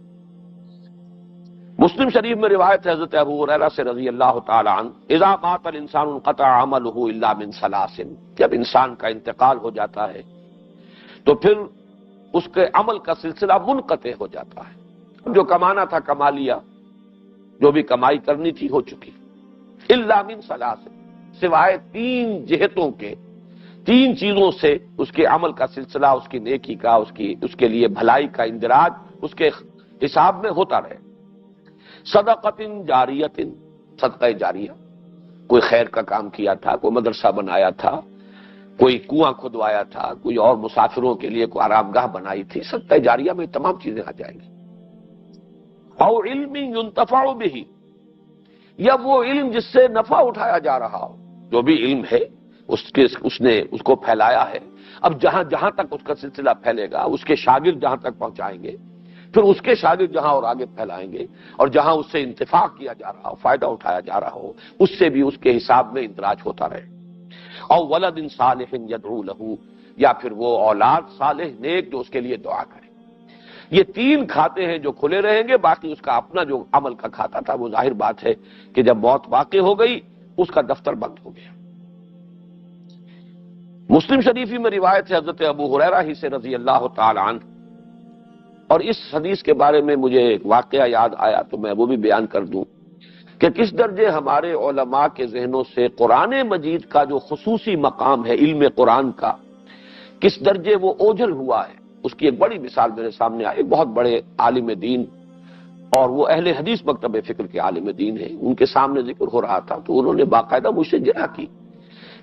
Speaker 1: مسلم شریف میں روایت ہے حضرت ابو ہریرہ سے رضی اللہ تعالی عنہ، اذا مات الانسان انقطع عمله الا من ثلاث، جب انسان کا انتقال ہو جاتا ہے تو پھر اس کے عمل کا سلسلہ منقطع ہو جاتا ہے. جو کمانا تھا کما لیا، جو بھی کمائی کرنی تھی ہو چکی، الا من ثلاث، سوائے 3 جہتوں کے، 3 چیزوں سے اس کے عمل کا سلسلہ، اس کی نیکی کا، اس کے لیے بھلائی کا اندراج اس کے حساب میں ہوتا رہے. صدقۃ جاریۃ، صدقہ جاریہ، کوئی خیر کا کام کیا تھا، کوئی مدرسہ بنایا تھا، کوئی کنواں کھدوایا تھا، کوئی اور مسافروں کے لیے کوئی آرام گاہ بنائی تھی، صدقہ جاریہ میں تمام چیزیں آ جائیں گی. او علم ينتفع به، یا وہ علم جس سے نفع اٹھایا جا رہا ہو، جو بھی علم ہے اس نے اس کو پھیلایا ہے. اب جہاں تک اس کا سلسلہ پھیلے گا، اس کے شاگرد جہاں تک پہنچائیں گے، پھر اس کے شاگرد جہاں اور آگے پھیلائیں گے، اور جہاں اس سے انتفاع کیا جا رہا ہو، فائدہ اٹھایا جا رہا ہو، اس سے بھی اس کے حساب میں اندراج ہوتا رہے. اور ولد صالح یدعو له، یا پھر وہ اولاد صالح نیک جو اس کے لیے دعا کرے. یہ 3 کھاتے ہیں جو کھلے رہیں گے، باقی اس کا اپنا جو عمل کا کھاتا تھا وہ ظاہر بات ہے کہ جب موت واقع ہو گئی اس کا دفتر بند ہو گیا. مسلم شریفی میں روایت ہے حضرت ابو ہریرہ ہی سے رضی اللہ تعالی عنہ، اور اس حدیث کے بارے میں مجھے ایک واقعہ یاد آیا تو میں وہ بھی بیان کر دوں کہ کس درجے ہمارے علماء کے ذہنوں سے قرآن مجید کا جو خصوصی مقام ہے علم قرآن کا، کس درجے وہ اوجھل ہوا ہے. اس کی ایک بڑی مثال میرے سامنے آئی. ایک بہت بڑے عالم دین، اور وہ اہل حدیث مکتب فکر کے عالم دین ہیں، ان کے سامنے ذکر ہو رہا تھا تو انہوں نے باقاعدہ مجھ سے جرح کی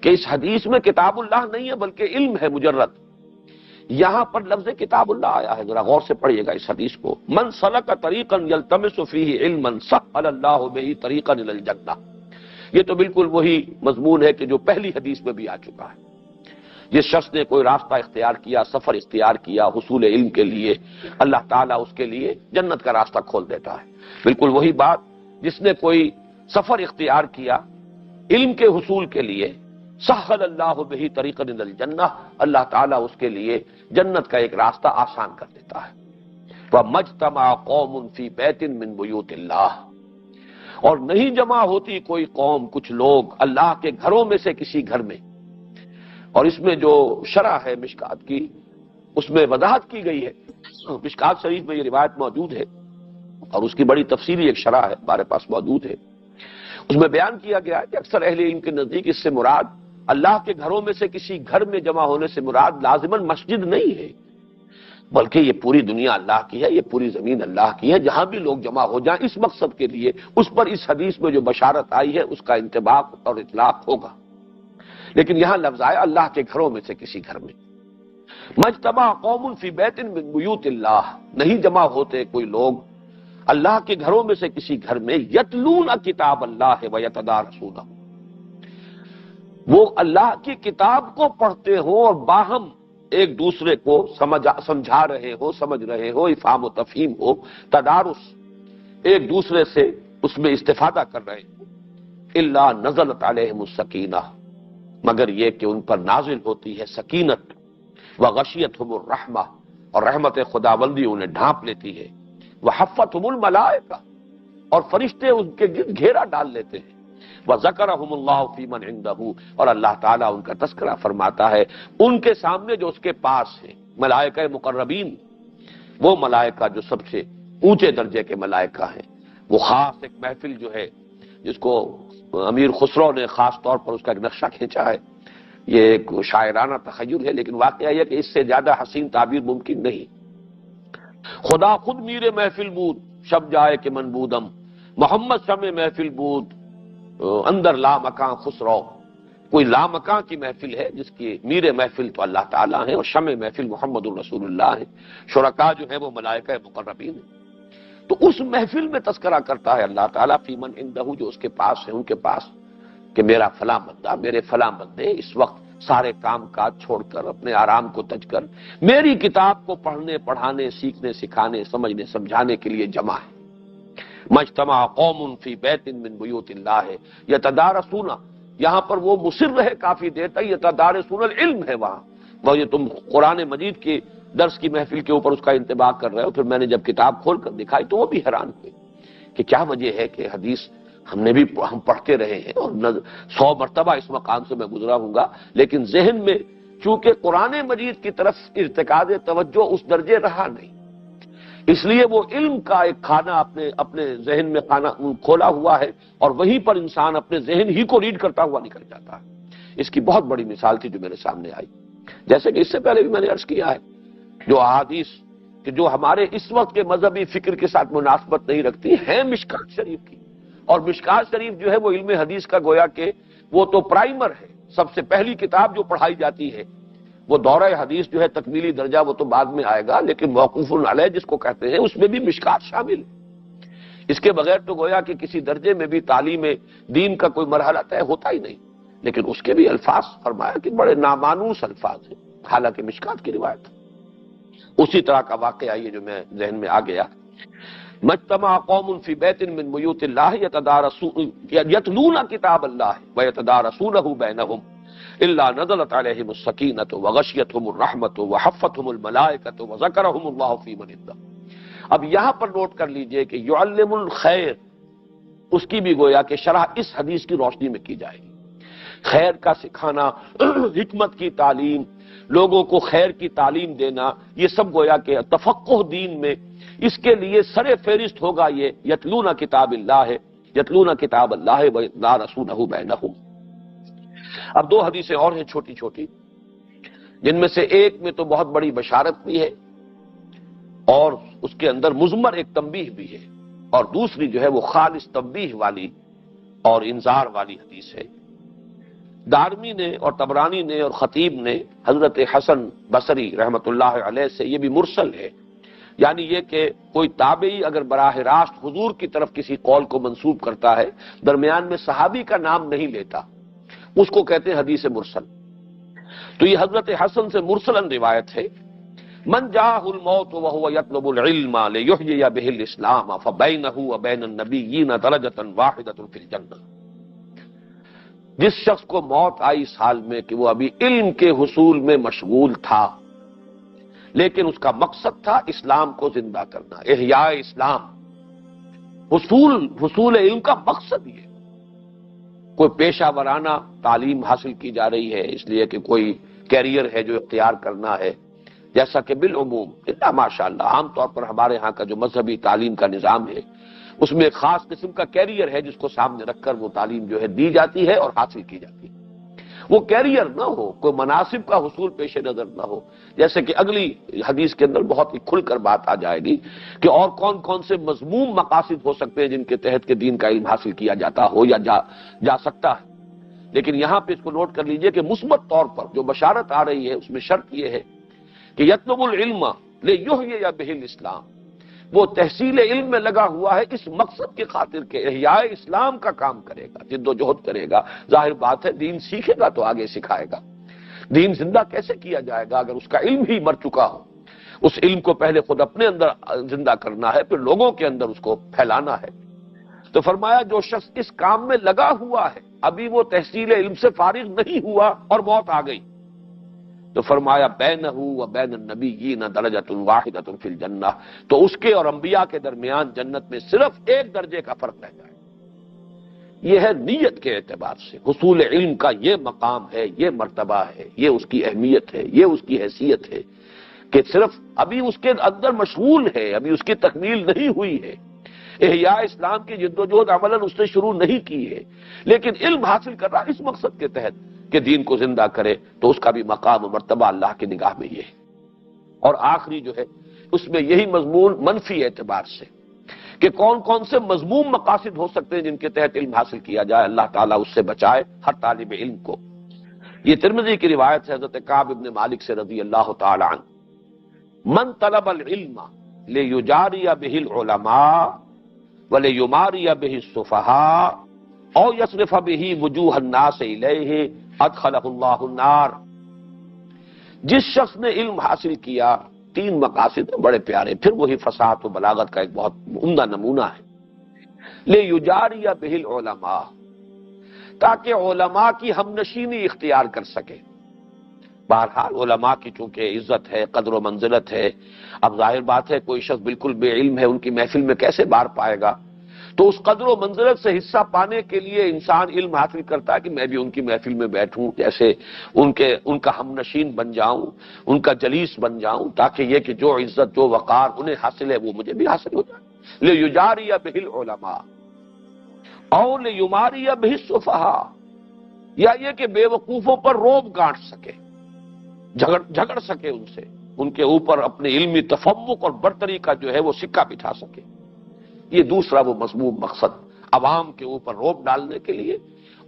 Speaker 1: کہ اس حدیث میں کتاب اللہ نہیں ہے بلکہ علم ہے مجرد. یہاں پر لفظ کتاب اللہ آیا ہے، ذرا غور سے پڑھیے گا اس حدیث کو. من سلک طریقا یلتمس فیہ علما سہل اللہ بہ طریقا الی الجنہ. یہ تو بالکل وہی مضمون ہے کہ جو پہلی حدیث میں بھی آ چکا ہے. جس شخص نے کوئی راستہ اختیار کیا، سفر اختیار کیا حصول علم کے لیے، اللہ تعالیٰ اس کے لیے جنت کا راستہ کھول دیتا ہے. بالکل وہی بات، جس نے کوئی سفر اختیار کیا علم کے حصول کے لیے، سہل اللہ بہ طریقا الی الجنہ، اللہ تعالیٰ اس کے لیے جنت کا ایک راستہ آسان کر دیتا ہے. وَمَجْتَمَعَ قَوْمٌ فِي بَيْتٍ مِّن بُيُوتِ اللَّهِ، اور نہیں جمع ہوتی کوئی قوم، کچھ لوگ اللہ کے گھروں میں سے کسی گھر میں. اور اس میں جو شرح ہے مشکات کی، اس میں وضاحت کی گئی ہے. مشکات شریف میں یہ روایت موجود ہے اور اس کی بڑی تفصیلی ایک شرح ہے ہمارے پاس موجود ہے. اس میں بیان کیا گیا ہے کہ اکثر اہل علم کے نزدیک اس سے مراد اللہ کے گھروں میں سے کسی گھر میں جمع ہونے سے مراد لازماً مسجد نہیں ہے، بلکہ یہ پوری دنیا اللہ کی ہے، یہ پوری زمین اللہ کی ہے. جہاں بھی لوگ جمع ہو جائیں اس مقصد کے لیے، اس پر اس حدیث میں جو بشارت آئی ہے اس کا انطباق اور اطلاق ہوگا. لیکن یہاں لفظ آیا اللہ کے گھروں میں سے کسی گھر میں. مجتمع قوم فی بیت من بیوت اللہ، نہیں جمع ہوتے کوئی لوگ اللہ کے گھروں میں سے کسی گھر میں، یتلون کتاب اللہ ویتدارسونہ، وہ اللہ کی کتاب کو پڑھتے ہوں اور باہم ایک دوسرے کو سمجھا رہے ہو، سمجھ رہے ہو، افہام و تفہیم ہو، تدارس ایک دوسرے سے اس میں استفادہ کر رہے ہو. الا نزلت علیہم السکینہ، مگر یہ کہ ان پر نازل ہوتی ہے سکینت، وغشیتہم الرحمہ، اور رحمت خداوندی انہیں ڈھانپ لیتی ہے. وحفتہم الملائکہ، اور فرشتے ان کے گرد گھیرا ڈال لیتے ہیں. وذکرہم اللہ فی من عندہ، اور اللہ تعالیٰ ان کا تذکرہ فرماتا ہے ان کے سامنے جو اس کے پاس ہیں. ملائکہ مقربین، وہ ملائکہ جو سب سے اونچے درجے کے ملائکہ ہیں. وہ خاص ایک محفل جو ہے جس کو امیر خسرو نے خاص طور پر اس کا ایک نقشہ کھینچا ہے، یہ ایک شاعرانہ تخیل ہے لیکن واقعہ یہ کہ اس سے زیادہ حسین تعبیر ممکن نہیں. خدا خود میر محفل بود شب جائے کہ من بودم، محمد شمع محفل بود اندر لا مکان خسرو. کوئی لا مکان کی محفل ہے جس کی میر محفل تو اللہ تعالیٰ ہیں اور شمع محفل محمد الرسول اللہ ہیں. شرکاء جو ہیں وہ ملائکہ مقربین ہیں. تو اس محفل میں تذکرہ کرتا ہے اللہ تعالیٰ فی من عندہ، جو اس کے پاس ہے، ان کے پاس، کہ میرا فلاں بندہ، میرے فلاں بندے اس وقت سارے کام کاج چھوڑ کر، اپنے آرام کو تج کر میری کتاب کو پڑھنے، پڑھانے، سیکھنے، سکھانے، سمجھنے، سمجھانے کے لیے جمع ہے۔ مجتمع قوم فی بیت من بیوت اللہ یتدارسون، یہاں پر وہ مصر رہے کافی دیر تک، یتدارسون العلم ہے وہاں، وہ یہ تم قرآن مجید کے درس کی محفل کے اوپر اس کا انتباہ کر رہے ہو۔ پھر میں نے جب کتاب کھول کر دکھائی تو وہ بھی حیران ہوئے کہ کیا وجہ ہے کہ حدیث ہم پڑھتے رہے ہیں، اور 100 مرتبہ اس مقام سے میں گزرا ہوں گا، لیکن ذہن میں چونکہ قرآن مجید کی طرف ارتکاز توجہ اس درجے رہا نہیں، اس لیے وہ علم کا ایک خانہ اپنے ذہن میں خانہ کھولا ہوا ہے، اور وہیں پر انسان اپنے ذہن ہی کو ریڈ کرتا ہوا نکل جاتا ہے۔ اس کی بہت بڑی مثال تھی جو میرے سامنے آئی، جیسے کہ اس سے پہلے بھی میں نے عرض کیا ہے، جو احادیث کہ جو ہمارے اس وقت کے مذہبی فکر کے ساتھ مناسبت نہیں رکھتی ہیں مشکات شریف کی، اور مشکات شریف جو ہے وہ علم حدیث کا گویا کہ وہ تو پرائمر ہے، سب سے پہلی کتاب جو پڑھائی جاتی ہے۔ وہ دورہ حدیث جو ہے تکمیلی درجہ وہ تو بعد میں آئے گا، لیکن موقوف علیہ جس کو کہتے ہیں اس میں بھی مشکات شامل ہے۔ اس کے بغیر تو گویا کہ کسی درجے میں بھی تعلیم دین کا کوئی مرحلہ طے ہوتا ہی نہیں، لیکن اس کے بھی الفاظ فرمایا کہ بڑے نامانوس الفاظ ہیں، حالانکہ مشکات کی روایت۔ اسی طرح کا واقعہ یہ جو میں ذہن میں آ گیا، مجتمع قوم فی بیت من بیوت اللہ یتلون کتاب اللہ ویتدارسونہ بینہم الا نزلت علیہم السکینۃ وغشیتہم الرحمۃ وحفتہم الملائکۃ وذکرہم اللہ فی من عندہ۔ اب یہاں پر نوٹ کر لیجئے کہ یعلم الخیر، اس کی بھی گویا کہ شرح اس حدیث کی روشنی میں کی جائے گی۔ خیر کا سکھانا، حکمت کی تعلیم، لوگوں کو خیر کی تعلیم دینا، یہ سب گویا کہ تفقہ دین میں اس کے لیے سر فہرست ہوگا یہ یتلون کتاب اللہ ہے، یتلون کتاب اللہ ویتدارسونہ بینہم۔ اب 2 حدیثیں اور ہیں چھوٹی چھوٹی، جن میں سے ایک میں تو بہت بڑی بشارت بھی ہے اور اس کے اندر مضمر ایک تنبیہ بھی ہے، اور دوسری جو ہے وہ خالص تنبیہ والی اور انذار والی حدیث ہے۔ دارمی نے اور طبرانی نے اور خطیب نے حضرت حسن بصری رحمت اللہ علیہ سے، یہ بھی مرسل ہے، یعنی یہ کہ کوئی تابعی اگر براہ راست حضور کی طرف کسی قول کو منسوب کرتا ہے، درمیان میں صحابی کا نام نہیں لیتا، اس کو کہتے ہیں حدیث مرسل۔ تو یہ حضرت حسن سے مرسلن روایت ہے، من جاءہ الموت وہو یطلب العلم لیحیی بہ الاسلام فبینہ وبین النبیین درجۃ واحدۃ فی الجنہ۔ جس شخص کو موت آئی اس حال میں کہ وہ ابھی علم کے حصول میں مشغول تھا، لیکن اس کا مقصد تھا اسلام کو زندہ کرنا، احیاء اسلام، حصول علم کا مقصد یہ، کوئی پیشہ ورانہ تعلیم حاصل کی جا رہی ہے اس لیے کہ کوئی کیریئر ہے جو اختیار کرنا ہے، جیسا کہ بالعموم ماشاءاللہ عام طور پر ہمارے ہاں کا جو مذہبی تعلیم کا نظام ہے اس میں ایک خاص قسم کا کیریئر ہے جس کو سامنے رکھ کر وہ تعلیم جو ہے دی جاتی ہے اور حاصل کی جاتی ہے۔ وہ کیریئر نہ ہو، کوئی مناصب کا حصول پیش نظر نہ ہو، جیسے کہ اگلی حدیث کے اندر بہت ہی کھل کر بات آ جائے گی کہ اور کون کون سے مذموم مقاصد ہو سکتے ہیں جن کے تحت کے دین کا علم حاصل کیا جاتا ہو یا جا سکتا ہے۔ لیکن یہاں پہ اس کو نوٹ کر لیجئے کہ مثبت طور پر جو بشارت آ رہی ہے اس میں شرط یہ ہے کہ یطلب العلم لیحیی بہ الاسلام، وہ تحصیل علم میں لگا ہوا ہے اس مقصد کی خاطر کہ احیاء اسلام کا کام کرے گا، جد و جہد کرے گا۔ ظاہر بات ہے دین سیکھے گا تو آگے سکھائے گا۔ دین زندہ کیسے کیا جائے گا اگر اس کا علم ہی مر چکا ہو؟ اس علم کو پہلے خود اپنے اندر زندہ کرنا ہے، پھر لوگوں کے اندر اس کو پھیلانا ہے۔ تو فرمایا جو شخص اس کام میں لگا ہوا ہے، ابھی وہ تحصیل علم سے فارغ نہیں ہوا اور موت آ گئی، تو فرمایا بینہ و بین النبیین درجۃ واحدۃ فی الجنہ، تو اس کے اور انبیاء کے درمیان جنت میں صرف ایک درجے کا فرق رہ جائے۔ یہ ہے نیت کے اعتبار سے حصول علم کا یہ مقام ہے، یہ مرتبہ ہے، یہ اس کی اہمیت ہے، یہ اس کی حیثیت ہے کہ صرف ابھی اس کے اندر مشغول ہے، ابھی اس کی تکمیل نہیں ہوئی ہے، احیاء اسلام کی جد و جہد عملاً اس نے شروع نہیں کی ہے، لیکن علم حاصل کر رہا اس مقصد کے تحت کہ دین کو زندہ کرے، تو اس کا بھی مقام و مرتبہ اللہ کی نگاہ میں یہ ہے۔ اور آخری جو ہے اس میں یہی مضمون منفی اعتبار سے کہ کون کون سے مذموم مقاصد ہو سکتے ہیں جن کے تحت علم حاصل کیا جائے، اللہ تعالیٰ اس سے بچائے ہر طالب علم کو۔ یہ ترمذی کی روایت ہے حضرت کعب ابن مالک سے رضی اللہ تعالی عنہ، من طلب العلم لیجاری بہ العلماء ولیماری بہ السفہاء او یصرف بہ وجوہ الناس الیہ ادخلہ اللہ النار۔ جس شخص نے علم حاصل کیا، تین مقاصد بڑے پیارے، پھر وہی فصاحت و بلاغت کا ایک بہت عمدہ نمونہ ہے۔ لیجاری بہ العلماء، تاکہ علماء کی ہم نشینی اختیار کر سکے۔ بہرحال علماء کی چونکہ عزت ہے، قدر و منزلت ہے، اب ظاہر بات ہے کوئی شخص بالکل بے علم ہے، ان کی محفل میں کیسے بار پائے گا؟ تو اس قدر و منزلت سے حصہ پانے کے لیے انسان علم حاصل کرتا ہے کہ میں بھی ان کی محفل میں بیٹھوں، جیسے ان کا ہم نشین بن جاؤں، ان کا جلیس بن جاؤں، تاکہ یہ کہ جو عزت جو وقار انہیں حاصل ہے وہ مجھے بھی حاصل ہو جائے۔ لیجاری بہ العلماء او لیماری بہ السفہاء، یا یہ کہ بے وقوفوں پر روب گانٹ سکے، جھگڑ سکے ان سے، ان کے اوپر اپنے علمی تفوق اور برتری کا جو ہے وہ سکہ بٹھا سکے۔ یہ دوسرا وہ مذموم مقصد، عوام کے اوپر روب ڈالنے کے لیے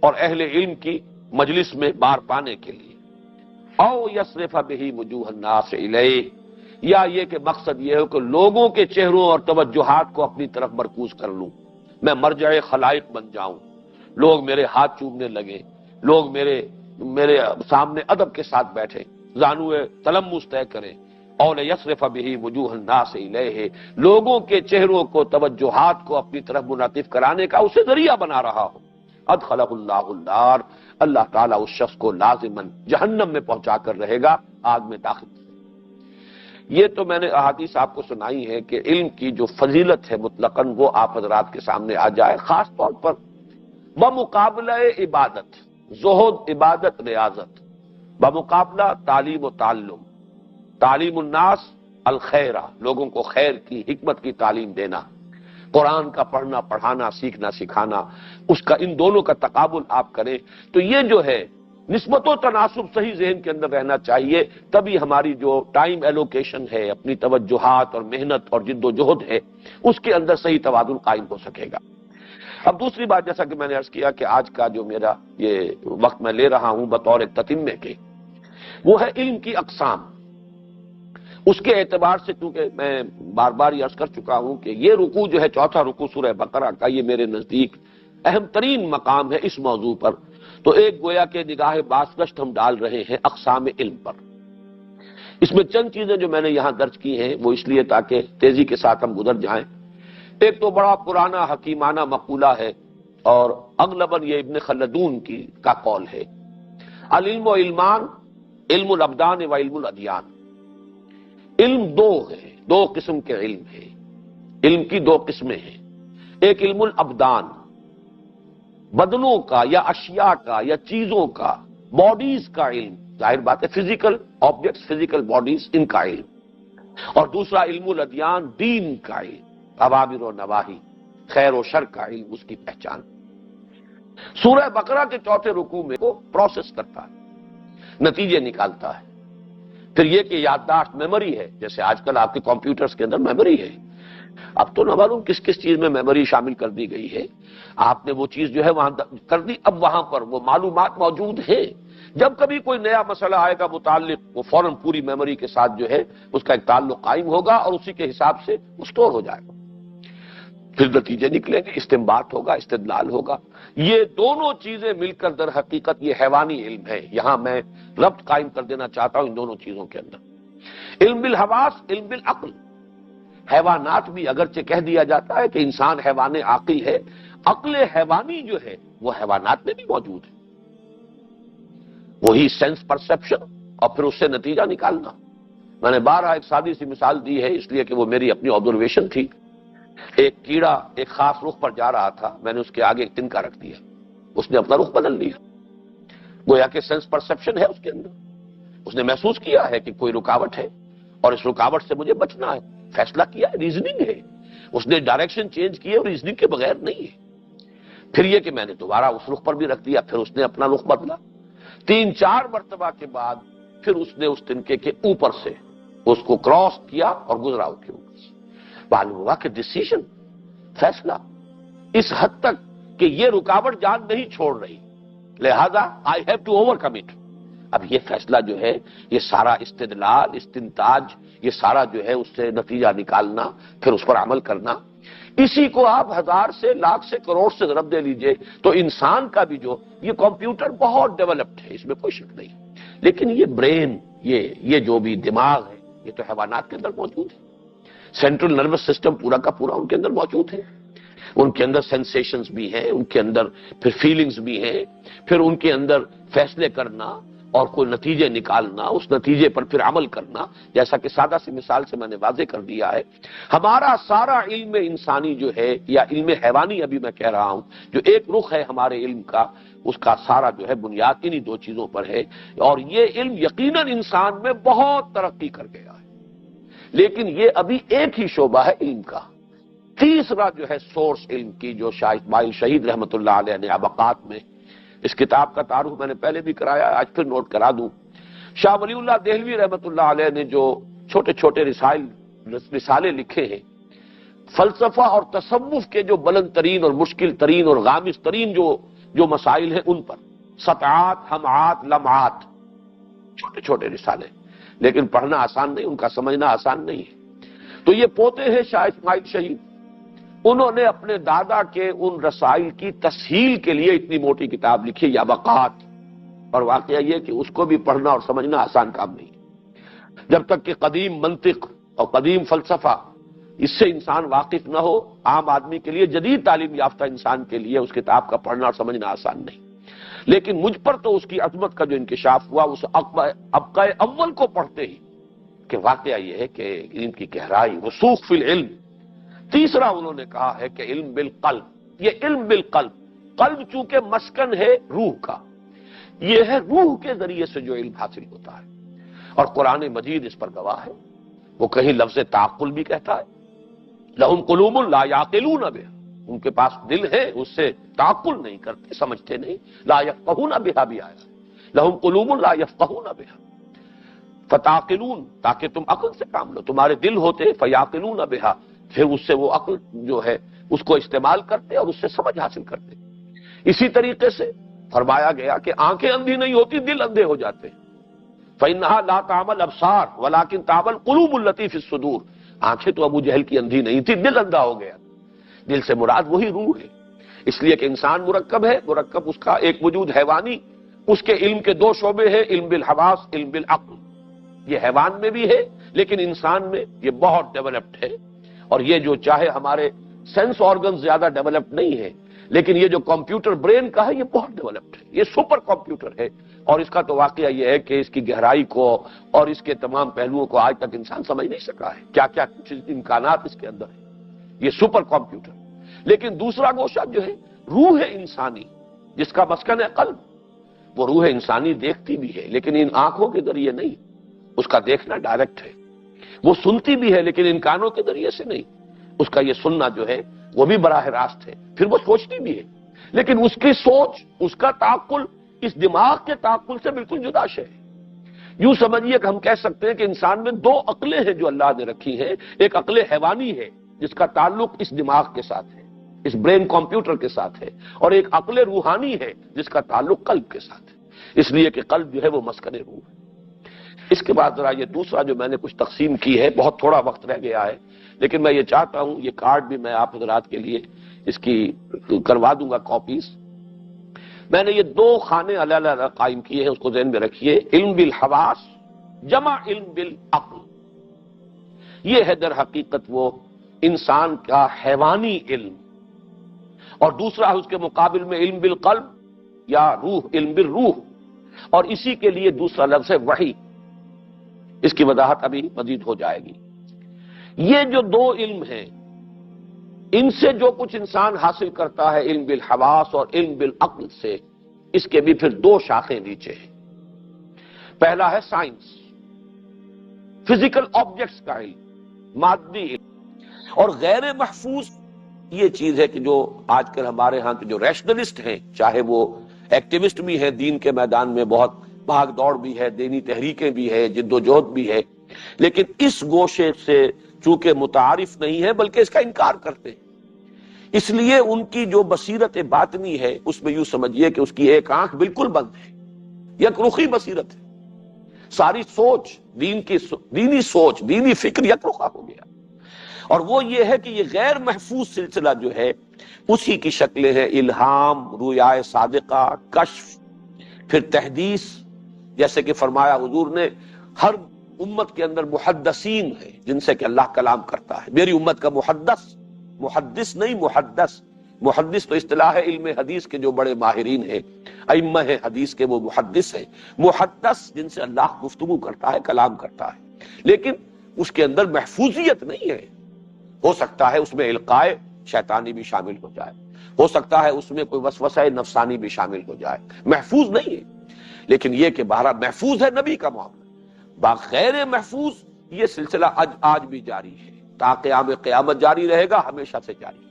Speaker 1: اور اہل علم کی مجلس میں بار پانے کے لیے۔ او یصرف بہ وجوہ الناس الیہ، یا یہ کہ مقصد یہ ہے کہ لوگوں کے چہروں اور توجہات کو اپنی طرف مرکوز کر لوں، میں مرجع خلائق بن جاؤں، لوگ میرے ہاتھ چومنے لگے، لوگ میرے سامنے ادب کے ساتھ بیٹھے، زانوئے تلمس طے کریں۔ او لیصرف بہ وجوہ الناس الیہ، لوگوں کے چہروں کو توجہات کو اپنی طرف منعطف کرانے کا اسے ذریعہ بنا رہا ہو۔ ادخلہ اللہ النار، اللہ تعالیٰ اس شخص کو لازماً جہنم میں پہنچا کر رہے گا، آگ میں داخل۔ یہ تو میں نے احادیث آپ کو سنائی ہے کہ علم کی جو فضیلت ہے مطلقاً وہ آپ حضرات کے سامنے آ جائے، خاص طور پر بمقابلہ عبادت، زہد، عبادت، ریاضت، بمقابلہ تعلیم و تعلم، تعلیم الناس الخیرہ، لوگوں کو خیر کی، حکمت کی تعلیم دینا، قرآن کا پڑھنا پڑھانا، سیکھنا سکھانا، اس کا ان دونوں کا تقابل آپ کریں تو یہ جو ہے نسبت و تناسب صحیح ذہن کے اندر رہنا چاہیے، تبھی ہماری جو ٹائم ایلوکیشن ہے، اپنی توجہات اور محنت اور جد و جہد ہے، اس کے اندر صحیح توازن قائم ہو سکے گا۔ اب دوسری بات، جیسا کہ میں نے عرض کیا کہ آج کا جو میرا یہ وقت میں لے رہا ہوں بطور تتمے کے، وہ ہے علم کی اقسام۔ اس کے اعتبار سے چونکہ میں بار بار یہ عرض کر چکا ہوں کہ یہ رکوع جو ہے، چوتھا رکوع سورہ بقرہ کا، یہ میرے نزدیک اہم ترین مقام ہے اس موضوع پر۔ تو ایک گویا کہ نگاہ بازگشت ہم ڈال رہے ہیں اقسام علم پر۔ اس میں چند چیزیں جو میں نے یہاں درج کی ہیں وہ اس لیے تاکہ تیزی کے ساتھ ہم گزر جائیں۔ ایک تو بڑا پرانا حکیمانہ مقولہ ہے اور اغلباً یہ ابن خلدون کا قول ہے، العلم و علمان، علم الابدان و علم الادیان۔ علم دو ہے، دو قسم کے علم ہے، علم کی دو قسمیں ہیں۔ ایک علم الابدان، بدنوں کا یا اشیاء کا یا چیزوں کا، باڈیز کا علم، ظاہر بات ہے فزیکل آبجیکٹس، فزیکل باڈیز، ان کا علم۔ اور دوسرا علم الادیان، دین کا علم، اوامر و نواہی، خیر و شر کا علم، اس کی پہچان۔ سورہ بقرہ کے چوتھے رکوع میں وہ پروسیس کرتا ہے، نتیجے نکالتا ہے۔ پھر یہ کہ یادداشت، میموری ہے، جیسے آج کل آپ کے کمپیوٹرز کے اندر میموری ہے۔ اب تو نہ معلوم کس کس چیز میں میموری شامل کر دی گئی ہے، آپ نے وہ چیز جو ہے وہاں کر دی، اب وہاں پر وہ معلومات موجود ہیں۔ جب کبھی کوئی نیا مسئلہ آئے گا متعلق، وہ فوراً پوری میموری کے ساتھ جو ہے اس کا ایک تعلق قائم ہوگا اور اسی کے حساب سے وہ اسٹور ہو جائے گا۔ پھر نتیجے نکلیں گے، استنباط ہوگا، استدلال ہوگا۔ یہ دونوں چیزیں مل کر در حقیقت یہ حیوانی علم ہے۔ یہاں میں ربط قائم کر دینا چاہتا ہوں ان دونوں چیزوں کے اندر۔ علم بالحواس، علم بالعقل۔ حیوانات بھی اگرچہ کہہ دیا جاتا ہے کہ انسان حیوان عاقل ہے، عقل حیوانی جو ہے وہ حیوانات میں بھی موجود ہے۔ وہی سینس پرسپشن اور پھر اس سے نتیجہ نکالنا۔ میں نے بارہا ایک سادی سی مثال دی ہے اس لیے کہ وہ میری اپنی آبزرویشن تھی۔ ایک کیڑا ایک خاص رخ پر جا رہا تھا، میں نے اس کے آگے ایک تنکا رکھ دیا، اس نے اپنا رخ بدل لیا۔ گویا کہ سینس پرسپشن ہے اس کے اندر، اس نے محسوس کیا ہے کہ کوئی رکاوٹ ہے اور اس رکاوٹ سے مجھے بچنا ہے، فیصلہ کیا ہے، ریزننگ ہے، اس نے ڈائریکشن چینج کی ہے اور ریزننگ کے بغیر نہیں ہے۔ پھر یہ کہ میں نے دوبارہ اس رخ پر بھی رکھ دیا، پھر اس نے اپنا رخ بدلا۔ 3-4 مرتبہ کے بعد پھر اس نے اس تنکے کے اوپر سے اس کو کراس کیا اور گزرا اس کے اوپر سے۔ معلوم ہوا کہ ڈیسیژن، فیصلہ اس حد تک کہ یہ رکاوٹ جان نہیں چھوڑ رہی، لہذا I have to overcome it, اب یہ فیصلہ جو ہے، یہ سارا استدلال، استنتاج، یہ سارا جو ہے اس سے نتیجہ نکالنا، پھر اس پر عمل کرنا، اسی کو آپ 1000 سے لاکھ سے کروڑ سے ضرب دے لیجئے تو انسان کا بھی جو یہ کمپیوٹر بہت ڈیولپڈ ہے، اس میں کوئی شک نہیں، لیکن یہ برین، یہ جو بھی دماغ ہے، یہ تو حیوانات کے اندر موجود ہے۔ سینٹرل نروس سسٹم پورا کا پورا ان کے اندر موجود ہے، ان کے اندر سینسیشنز بھی ہیں، ان کے اندر پھر فیلنگز بھی ہیں، پھر ان کے اندر فیصلے کرنا اور کوئی نتیجے نکالنا، اس نتیجے پر پھر عمل کرنا، جیسا کہ سادہ سی مثال سے میں نے واضح کر دیا ہے۔ ہمارا سارا علم انسانی جو ہے، یا علم حیوانی ابھی میں کہہ رہا ہوں، جو ایک رخ ہے ہمارے علم کا، اس کا سارا جو ہے بنیاد انہی دو چیزوں پر ہے، اور یہ علم یقیناً انسان میں بہت ترقی کر گیا ہے، لیکن یہ ابھی ایک ہی شعبہ ہے علم کا۔ تیسرا جو ہے سورس علم کی، جو شاہ اسماعیل شہید رحمۃ اللہ علیہ نے ابقات میں، اس کتاب کا تعارف میں نے پہلے بھی کرایا، آج پھر نوٹ کرا دوں۔ شاہ ولی اللہ دہلوی رحمۃ اللہ علیہ نے جو چھوٹے چھوٹے رسالے لکھے ہیں، فلسفہ اور تصوف کے جو بلند ترین اور مشکل ترین اور غامض ترین جو مسائل ہیں ان پر، سطعات، ہمعات، لمعات، چھوٹے چھوٹے رسالے، لیکن پڑھنا آسان نہیں، ان کا سمجھنا آسان نہیں ہے۔ تو یہ پوتے ہیں شاہ اسماعیل شہید، انہوں نے اپنے دادا کے ان رسائل کی تسہیل کے لیے اتنی موٹی کتاب لکھی، یا بقات، اور واقعہ یہ کہ اس کو بھی پڑھنا اور سمجھنا آسان کام نہیں، جب تک کہ قدیم منطق اور قدیم فلسفہ اس سے انسان واقف نہ ہو، عام آدمی کے لیے، جدید تعلیم یافتہ انسان کے لیے اس کتاب کا پڑھنا اور سمجھنا آسان نہیں۔ لیکن مجھ پر تو اس کی عظمت کا جو انکشاف ہوا اس ابقہ اول کو پڑھتے ہی کہ واقعہ یہ ہے کہ علم کی گہرائی، رسوخ فی العلم۔ تیسرا انہوں نے کہا ہے کہ علم بالقلب، یہ علم بالقلب، قلب چونکہ مسکن ہے روح کا، یہ ہے روح کے ذریعے سے جو علم حاصل ہوتا ہے، اور قرآن مجید اس پر گواہ ہے۔ وہ کہیں لفظ تعقل بھی کہتا ہے، لہم قلوب لا یعقلون بہا، ان کے پاس دل ہے، اس سے تعقل نہیں کرتے، سمجھتے نہیں، لا یفقہون بہا بھی آیا، لہم قلوب لا یفقہون بہا فتعقلون، تاکہ تم عقل سے کام لو، تمہارے دل ہوتے فیعقلون بہا، پھر اس سے وہ عقل جو ہے اس کو استعمال کرتے اور اس سے سمجھ حاصل کرتے۔ اسی طریقے سے فرمایا گیا کہ آنکھیں اندھی نہیں ہوتی، دل اندھے ہو جاتے ہیں، فإنها لا تعمى الأبصار ولكن تعمى القلوب التي في الصدور، آنکھیں تو ابو جہل کی اندھی نہیں تھی، دل اندھا ہو گیا، دل سے مراد وہی روح ہے، اس لیے کہ انسان مرکب ہے، مرکب اس کا ایک وجود حیوانی، اس کے علم کے دو شعبے ہیں، علم بالحواس، علم بالعقل، یہ حیوان میں بھی ہے لیکن انسان میں یہ بہت ڈیولپڈ ہے، اور یہ جو چاہے ہمارے سینس آرگن زیادہ ڈیولپڈ نہیں ہے، لیکن یہ جو کمپیوٹر برین کا ہے یہ بہت ڈیولپڈ ہے، یہ سپر کمپیوٹر ہے، اور اس کا تو واقعہ یہ ہے کہ اس کی گہرائی کو اور اس کے تمام پہلوؤں کو آج تک انسان سمجھ نہیں سکا ہے، کیا کیا کچھ امکانات اس کے اندر ہیں، یہ سپر کمپیوٹر۔ لیکن دوسرا گوشہ جو ہے روح انسانی، جس کا مسکن ہے قلب، وہ روح انسانی دیکھتی بھی ہے لیکن ان آنکھوں کے ذریعے نہیں، اس کا دیکھنا ڈائریکٹ ہے، وہ سنتی بھی ہے لیکن ان کانوں کے ذریعے سے نہیں، اس کا یہ سننا جو ہے وہ بھی براہ راست ہے، پھر وہ سوچتی بھی ہے لیکن اس کی سوچ، اس کا تعقل اس دماغ کے تعقل سے بالکل جدا ہے۔ یوں سمجھیے کہ ہم کہہ سکتے ہیں کہ انسان میں دو عقلیں ہیں جو اللہ نے رکھی ہیں، ایک عقل حیوانی ہے جس کا تعلق اس دماغ کے ساتھ ہے، اس برین کمپیوٹر کے ساتھ ہے، اور ایک عقل روحانی ہے جس کا تعلق قلب کے ساتھ ہے، اس لیے کہ قلب جو ہے وہ مسکن روح ہے۔ اس کے بعد ذرا یہ دوسرا جو میں نے کچھ تقسیم کی ہے، بہت تھوڑا وقت رہ گیا ہے لیکن میں یہ چاہتا ہوں، یہ کارڈ بھی میں آپ حضرات کے لیے اس کی کروا دوں گا کاپیز۔ میں نے یہ دو خانے علیحدہ علیحدہ قائم کیے ہیں، اس کو ذہن میں رکھیے، علم بالحواس جمع علم بالعقل، یہ ہے در حقیقت وہ انسان کا حیوانی علم، اور دوسرا ہے اس کے مقابل میں علم بالقلب یا روح، علم بالروح، اور اسی کے لیے دوسرا لفظ ہے وحی، اس کی وضاحت ابھی مزید ہو جائے گی۔ یہ جو دو علم ہیں، ان سے جو کچھ انسان حاصل کرتا ہے علم بالحواس اور علم بالعقل سے، اس کے بھی پھر دو شاخیں نیچے ہیں۔ پہلا ہے سائنس، فزیکل آبجیکٹس کا علم، مادی علم، اور غیر محفوظ یہ چیز ہے کہ جو آج کل ہمارے ہاں کے جو ریشنلسٹ ہیں، چاہے وہ ایکٹیوسٹ بھی ہیں دین کے میدان میں، بہت بھاگ دوڑ بھی ہے، دینی تحریکیں بھی ہے، جد و جہد بھی ہے، لیکن اس گوشے سے چونکہ متعارف نہیں ہے بلکہ اس کا انکار کرتے ہیں، اس لیے ان کی جو بصیرت باطنی ہے اس میں یوں سمجھیے کہ اس کی ایک آنکھ بالکل بند ہے، یک رخی بصیرت ہے، ساری سوچ دینی سوچ، دینی فکر یک رخا ہو گیا. اور وہ یہ ہے کہ یہ غیر محفوظ سلسلہ جو ہے اسی کی شکلیں ہیں: الہام، رویائے صادقہ، کشف، پھر تحدیث. جیسے کہ فرمایا حضور نے، ہر امت کے اندر محدثین ہیں جن سے کہ اللہ کلام کرتا ہے. میری امت کا محدث نہیں، محدث تو اصطلاح ہے علم حدیث کے جو بڑے ماہرین ہیں، ائمہ ہیں حدیث کے، وہ محدث ہیں. محدث جن سے اللہ گفتگو کرتا ہے، کلام کرتا ہے، لیکن اس کے اندر محفوظیت نہیں ہے. ہو سکتا ہے اس میں القائے شیطانی بھی شامل ہو جائے، ہو سکتا ہے اس میں کوئی وسوسہ نفسانی بھی شامل ہو جائے، محفوظ نہیں ہے. لیکن یہ کہ بہرحال محفوظ ہے نبی کا معاملہ. بغیر محفوظ یہ سلسلہ آج بھی جاری ہے، تا قیام قیامت جاری رہے گا، ہمیشہ سے جاری ہے.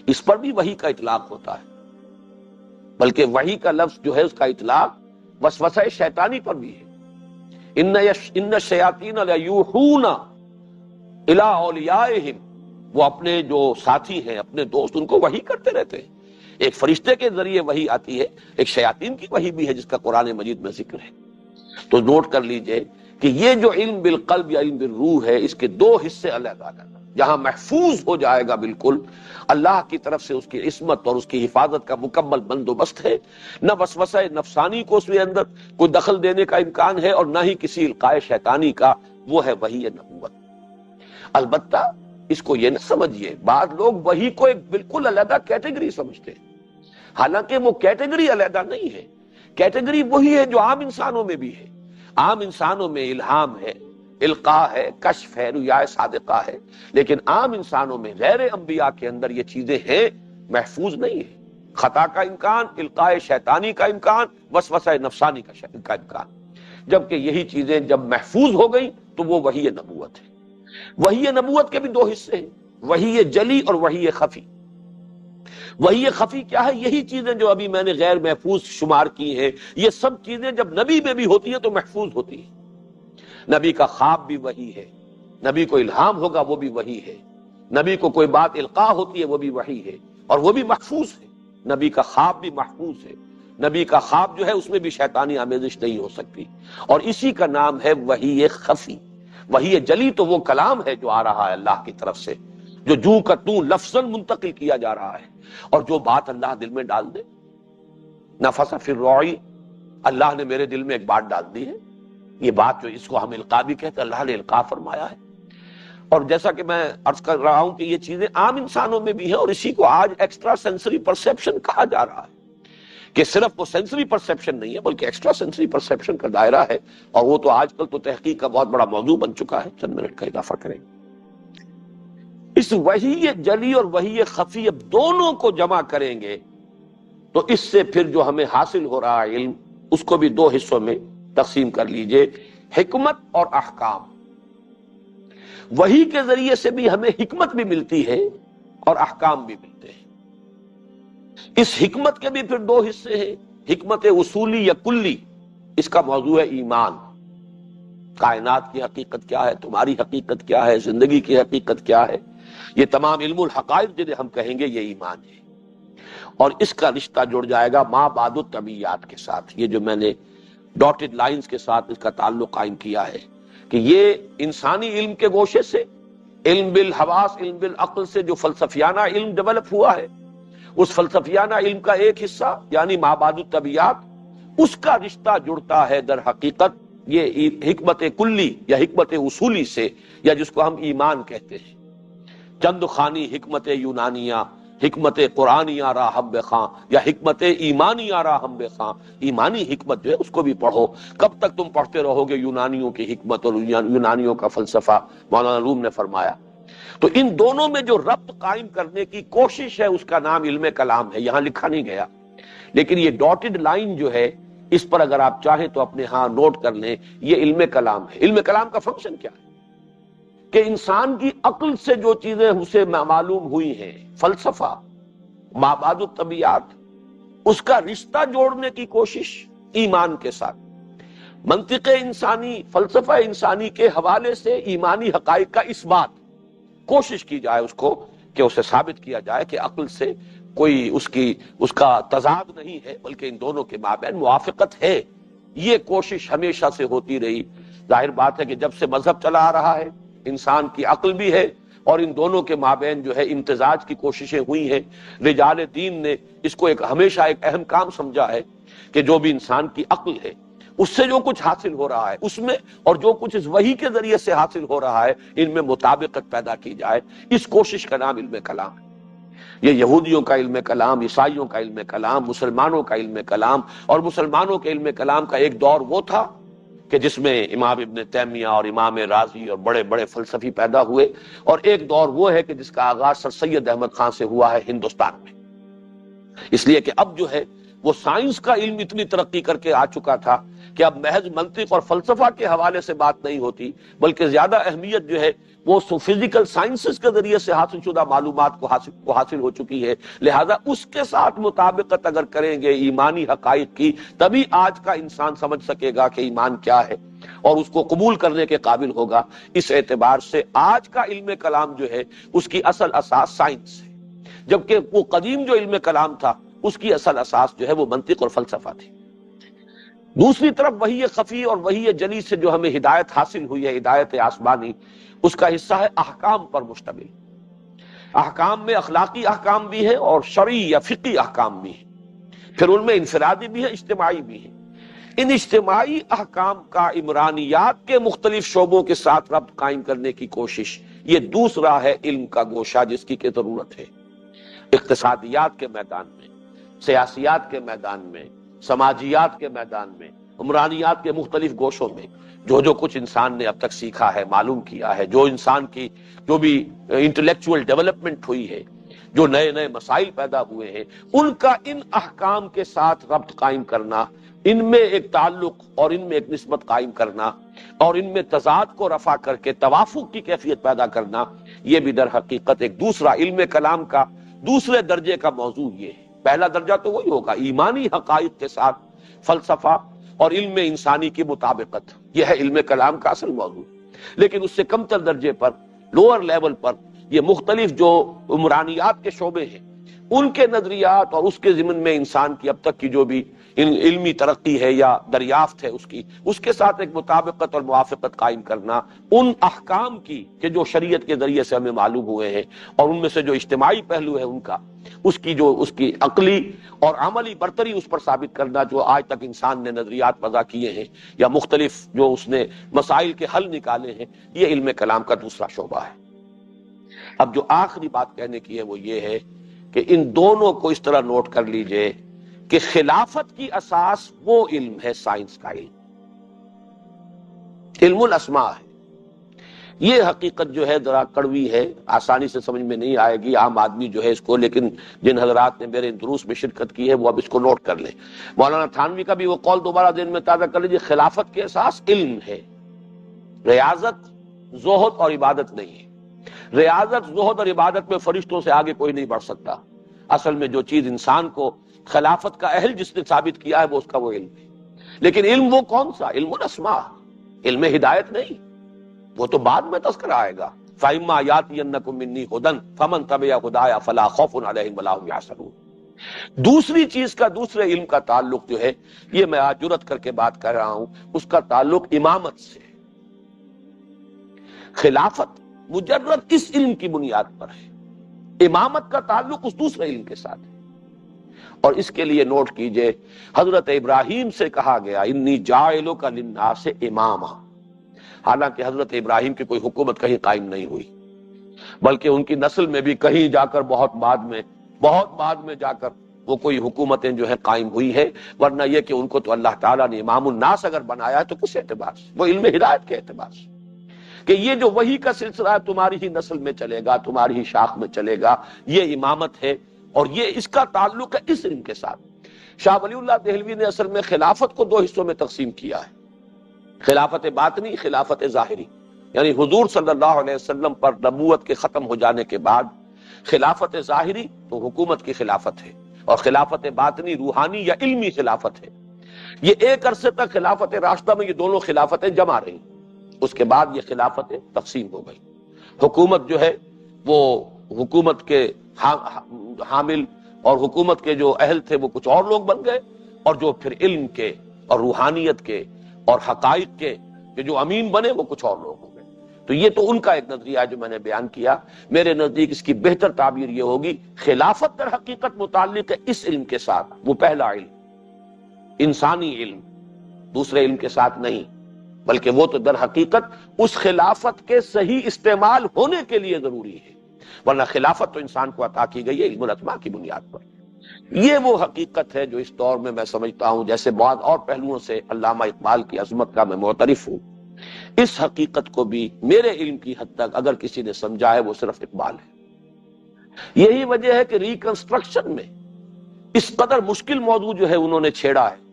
Speaker 1: اس پر بھی وحی کا اطلاق ہوتا ہے، بلکہ وحی کا لفظ جو ہے اس کا اطلاق وسوسہ شیطانی پر بھی ہے. ان الشیاطین لیوحون الی اولیائہم، وہ اپنے جو ساتھی ہیں، اپنے دوست، ان کو وحی کرتے رہتے ہیں. ایک فرشتے کے ذریعے وحی آتی ہے، ایک شیاطین کی وحی بھی ہے جس کا قرآن مجید میں ذکر ہے. تو نوٹ کر لیجئے کہ یہ جو علم بالقلب یا علم بالروح ہے، اس کے دو حصے علیحدہ علیحدہ. جہاں محفوظ ہو جائے گا بالکل، اللہ کی طرف سے اس کی عصمت اور اس کی حفاظت کا مکمل بندوبست ہے، نہ وسوسہ نفسانی کو اس کے اندر کوئی دخل دینے کا امکان ہے، اور نہ ہی کسی القاء شیطانی کا. وہ ہے وحی نبوت. البتہ اس کو یہ نہ سمجھیے، بعض لوگ وحی کو ایک بالکل علیحدہ کیٹیگری سمجھتے ہیں، حالانکہ وہ کیٹیگری علیحدہ نہیں ہے. کیٹیگری وہی ہے جو عام انسانوں میں بھی ہے. عام انسانوں میں الہام ہے، القاء ہے، کشف ہے، رویائے صادقہ ہے، لیکن عام انسانوں میں، غیر انبیاء کے اندر یہ چیزیں ہیں، محفوظ نہیں ہے. خطا کا امکان، القاء شیطانی کا امکان، وسوسہ نفسانی کا امکان. جبکہ یہی چیزیں جب محفوظ ہو گئی تو وہ وحی نبوت ہے. وحی نبوت کے بھی دو حصے ہیں، وحی جلی اور وحی خفی. وحی خفی کیا ہے؟ یہی چیزیں جو ابھی میں نے غیر محفوظ شمار کی ہیں، یہ سب چیزیں جب نبی میں بھی ہوتی ہیں تو محفوظ ہوتی ہیں. نبی کا خواب بھی وحی ہے، نبی کو الہام ہوگا وہ بھی وحی ہے، نبی کو کوئی بات القاء ہوتی ہے وہ بھی وحی ہے، اور وہ بھی محفوظ ہے. نبی کا خواب بھی محفوظ ہے. نبی کا خواب جو ہے اس میں بھی شیطانی آمیزش نہیں ہو سکتی، اور اسی کا نام ہے وحی خفی. وحی جلی تو وہ کلام ہے جو آ رہا ہے اللہ کی طرف سے، جو جوں کا توں لفظاً منتقل کیا جا رہا ہے، اور جو بات اللہ دل میں ڈال دے. نفث فی الروع، اللہ نے میرے دل میں ایک بات ڈال دی ہے. یہ بات جو اس کو ہم القاء بھی کہتے ہیں، اللہ نے القاء فرمایا ہے. اور جیسا کہ میں عرض کر رہا ہوں کہ یہ چیزیں عام انسانوں میں بھی ہیں، اور اسی کو آج ایکسٹرا سینسری پرسیپشن کہا جا رہا ہے، کہ صرف وہ سینسری پرسیپشن نہیں ہے بلکہ ایکسٹرا سینسری پرسیپشن کا دائرہ ہے. اور وہ تو آج کل تو تحقیق کا بہت بڑا موضوع بن چکا ہے. چند منٹ کا اضافہ کریں. اس وحی جلی اور وحی خفی اب دونوں کو جمع کریں گے تو اس سے پھر جو ہمیں حاصل ہو رہا ہے علم، اس کو بھی دو حصوں میں تقسیم کر لیجئے: حکمت اور احکام. وحی کے ذریعے سے بھی ہمیں حکمت بھی ملتی ہے اور احکام بھی ملتے ہیں. اس حکمت کے بھی پھر دو حصے ہیں: حکمت اصولی یا کلی. اس کا موضوع ہے ایمان. کائنات کی حقیقت کیا ہے، تمہاری حقیقت کیا ہے، زندگی کی حقیقت کیا ہے، یہ تمام علم الحقائق جنہیں ہم کہیں گے، یہ ایمان ہے. اور اس کا رشتہ جڑ جائے گا ما بعد الطبیعیات کے ساتھ. یہ جو میں نے ڈاٹڈ لائنز کے ساتھ اس کا تعلق قائم کیا ہے کہ یہ انسانی علم کے گوشے سے، علم بالحواس، علم بالعقل سے جو فلسفیانہ علم ڈیولپ ہوا ہے، اس فلسفیانہ علم کا ایک حصہ یعنی ما بعد الطبیعیات، اس کا رشتہ جڑتا ہے در حقیقت یہ حکمت کلی یا حکمت اصولی سے، یا جس کو ہم ایمان کہتے ہیں. چند خانی حکمت یونانیہ، حکمت قرآنیہ را ہم بخاں، یا حکمت ایمانیہ را ہم بخاں. ایمانی حکمت جو ہے اس کو بھی پڑھو. کب تک تم پڑھتے رہو گے یونانیوں کی حکمت اور یونانیوں کا فلسفہ؟ مولانا روم نے فرمایا. تو ان دونوں میں جو ربط قائم کرنے کی کوشش ہے اس کا نام علم کلام ہے. یہاں لکھا نہیں گیا، لیکن یہ ڈاٹڈ لائن جو ہے اس پر اگر آپ چاہیں تو اپنے ہاں نوٹ کر لیں، یہ علم کلام ہے. علم کلام کا فنکشن کیا ہے؟ کہ انسان کی عقل سے جو چیزیں اسے معلوم ہوئی ہیں، فلسفہ، ما بعد الطبیعیات، اس کا رشتہ جوڑنے کی کوشش ایمان کے ساتھ. منطق انسانی، فلسفہ انسانی کے حوالے سے ایمانی حقائق کا اثبات، کوشش کی جائے اس کو کہ اسے ثابت کیا جائے کہ عقل سے کوئی اس کا تضاد نہیں ہے، بلکہ ان دونوں کے مابین موافقت ہے۔ یہ کوشش ہمیشہ سے ہوتی رہی۔ ظاہر بات ہے کہ جب سے مذہب چلا آ رہا ہے، انسان کی عقل بھی ہے، اور ان دونوں کے مابین جو ہے امتزاج کی کوششیں ہوئی ہیں۔ رجال دین نے اس کو ہمیشہ ایک اہم کام سمجھا ہے کہ جو بھی انسان کی عقل ہے، اس سے جو کچھ حاصل ہو رہا ہے اس میں، اور جو کچھ اس وحی کے ذریعے سے حاصل ہو رہا ہے، ان میں مطابقت پیدا کی جائے۔ اس کوشش کا نام علم کلام ہے۔ یہ یہودیوں کا علم کلام، عیسائیوں کا علم کلام، مسلمانوں کا علم کلام، اور مسلمانوں کے علم کلام کا ایک دور وہ تھا کہ جس میں امام ابن تیمیہ اور امام رازی اور بڑے بڑے فلسفی پیدا ہوئے، اور ایک دور وہ ہے کہ جس کا آغاز سر سید احمد خان سے ہوا ہے ہندوستان میں۔ اس لیے کہ اب جو ہے وہ سائنس کا علم اتنی ترقی کر کے آ چکا تھا کہ اب محض منطق اور فلسفہ کے حوالے سے بات نہیں ہوتی، بلکہ زیادہ اہمیت جو ہے وہ فزیکل سائنسز کے ذریعے سے حاصل شدہ معلومات کو حاصل ہو چکی ہے۔ لہذا اس کے ساتھ مطابقت اگر کریں گے ایمانی حقائق کی، تبھی آج کا انسان سمجھ سکے گا کہ ایمان کیا ہے اور اس کو قبول کرنے کے قابل ہوگا۔ اس اعتبار سے آج کا علم کلام جو ہے اس کی اصل اساس سائنس ہے، جبکہ وہ قدیم جو علم کلام تھا اس کی اصل اساس جو ہے وہ منطق اور فلسفہ تھی۔ دوسری طرف وحی خفی اور وحی جلی سے جو ہمیں ہدایت حاصل ہوئی ہے، ہدایت آسمانی، اس کا حصہ ہے احکام پر مشتمل۔ احکام میں اخلاقی احکام بھی ہے اور شرعی یا فقہی احکام بھی ہے، پھر ان میں انفرادی بھی ہے، اجتماعی بھی ہے۔ ان اجتماعی احکام کا عمرانیات کے مختلف شعبوں کے ساتھ ربط قائم کرنے کی کوشش، یہ دوسرا ہے علم کا گوشہ جس کی ضرورت ہے۔ اقتصادیات کے میدان میں، سیاسیات کے میدان میں، سماجیات کے میدان میں، عمرانیات کے مختلف گوشوں میں جو کچھ انسان نے اب تک سیکھا ہے، معلوم کیا ہے، جو انسان کی جو بھی انٹلیکچوئل ڈیولپمنٹ ہوئی ہے، جو نئے نئے مسائل پیدا ہوئے ہیں، ان کا ان احکام کے ساتھ ربط قائم کرنا، ان میں ایک تعلق اور ان میں ایک نسبت قائم کرنا، اور ان میں تضاد کو رفع کر کے توافق کی کیفیت پیدا کرنا، یہ بھی در حقیقت ایک دوسرا علم کلام کا دوسرے درجے کا موضوع یہ ہے۔ پہلا درجہ تو وہی ہوگا، ایمانی حقائق کے ساتھ فلسفہ اور علم انسانی کی مطابقت، یہ ہے علم کلام کا اصل موضوع۔ لیکن اس سے کم تر درجے پر، لوور لیول پر، یہ مختلف جو عمرانیات کے شعبے ہیں، ان کے نظریات اور اس کے ضمن میں انسان کی اب تک کی جو بھی علمی ترقی ہے یا دریافت ہے اس کے ساتھ ایک مطابقت اور موافقت قائم کرنا، ان احکام کی کہ جو شریعت کے ذریعے سے ہمیں معلوم ہوئے ہیں، اور ان میں سے جو اجتماعی پہلو ہے ان کا، اس کی عقلی اور عملی برتری اس پر ثابت کرنا جو آج تک انسان نے نظریات وضع کیے ہیں یا مختلف جو اس نے مسائل کے حل نکالے ہیں، یہ علم کلام کا دوسرا شعبہ ہے۔ اب جو آخری بات کہنے کی ہے وہ یہ ہے کہ ان دونوں کو اس طرح نوٹ کر لیجئے کہ خلافت کی اساس وہ علم ہے، سائنس کا علم الاسماء ہے۔ یہ حقیقت جو ہے ذرا کڑوی ہے، آسانی سے سمجھ میں نہیں آئے گی عام آدمی جو ہے اس کو، لیکن جن حضرات نے میرے دروس میں شرکت کی ہے وہ اب اس کو نوٹ کر لیں۔ مولانا تھانوی کا بھی وہ قول دوبارہ ذہن میں تازہ کر لیجیے، خلافت کے اساس علم ہے، ریاضت، زہد اور عبادت نہیں ہے۔ ریاضت، زہد اور عبادت میں فرشتوں سے آگے کوئی نہیں بڑھ سکتا۔ اصل میں جو چیز انسان کو خلافت کا اہل جس نے ثابت کیا ہے وہ اس کا وہ علم ہے۔ لیکن علم وہ کون سا؟ علم الاسماء، علم ہدایت نہیں، وہ تو بعد میں تذکرہ آئے گا۔ فَإِمَّا يَأْتِيَنَّكُم مِّنِّي هُدًى فَمَن تَبِعَ هُدَايَ فَلَا خَوْفٌ عَلَيْهِمْ وَلَا هُمْ يَحْزَنُونَ۔ دوسری چیز کا، دوسرے علم کا تعلق جو ہے، یہ میں آج جرأت کر کے بات کر رہا ہوں، اس کا تعلق امامت سے۔ خلافت مجرد اس علم کی بنیاد پر ہے، امامت کا تعلق اس دوسرے علم کے ساتھ ہے۔ اور اس کے لیے نوٹ کیجئے، حضرت ابراہیم سے کہا گیا انی جاعلک للناس اماما، حالانکہ حضرت ابراہیم کی کوئی حکومت کہیں قائم نہیں ہوئی، بلکہ ان کی نسل میں بھی کہیں جا کر بہت بعد میں جا کر وہ کوئی حکومتیں جو ہے قائم ہوئی ہے، ورنہ یہ کہ ان کو تو اللہ تعالیٰ نے امام الناس اگر بنایا ہے تو کس اعتبار سے؟ وہ علم ہدایت کے اعتبار سے، کہ یہ جو وحی کا سلسلہ ہے تمہاری ہی نسل میں چلے گا، تمہاری ہی شاخ میں چلے گا، یہ امامت ہے، اور یہ اس کا تعلق ہے اس علم کے ساتھ۔ شاہ ولی اللہ دہلوی نے اصل میں خلافت کو دو حصوں میں تقسیم کیا ہے، خلافت باطنی، خلافت ظاہری، یعنی حضور صلی اللہ علیہ وسلم پر نبوت کے ختم ہو جانے کے بعد خلافت ظاہری تو حکومت کی خلافت ہے، اور خلافت باطنی روحانی یا علمی خلافت ہے۔ یہ ایک عرصے تک خلافت راشدہ میں یہ دونوں خلافتیں جمع رہیں، اس کے بعد یہ خلافتیں تقسیم ہو گئی۔ حکومت جو ہے وہ حکومت کے حامل اور حکومت کے جو اہل تھے وہ کچھ اور لوگ بن گئے، اور جو پھر علم کے اور روحانیت کے اور حقائق کے جو امین بنے وہ کچھ اور لوگ ہو گئے۔ تو یہ تو ان کا ایک نظریہ ہے جو میں نے بیان کیا۔ میرے نزدیک اس کی بہتر تعبیر یہ ہوگی، خلافت در حقیقت متعلق ہے اس علم کے ساتھ، وہ پہلا علم انسانی علم، دوسرے علم کے ساتھ نہیں، بلکہ وہ تو در حقیقت اس خلافت کے صحیح استعمال ہونے کے لیے ضروری ہے، ورنہ خلافت تو انسان کو عطا کی گئی ہے علم الاسماء کی بنیاد پر۔ یہ وہ حقیقت ہے جو اس دور میں سمجھتا ہوں، جیسے بعض اور پہلوؤں سے علامہ اقبال کی عظمت کا میں معترف ہوں، اس حقیقت کو بھی میرے علم کی حد تک اگر کسی نے سمجھا ہے وہ صرف اقبال ہے۔ یہی وجہ ہے کہ ریکنسٹرکشن میں اس قدر مشکل موضوع جو ہے انہوں نے چھیڑا ہے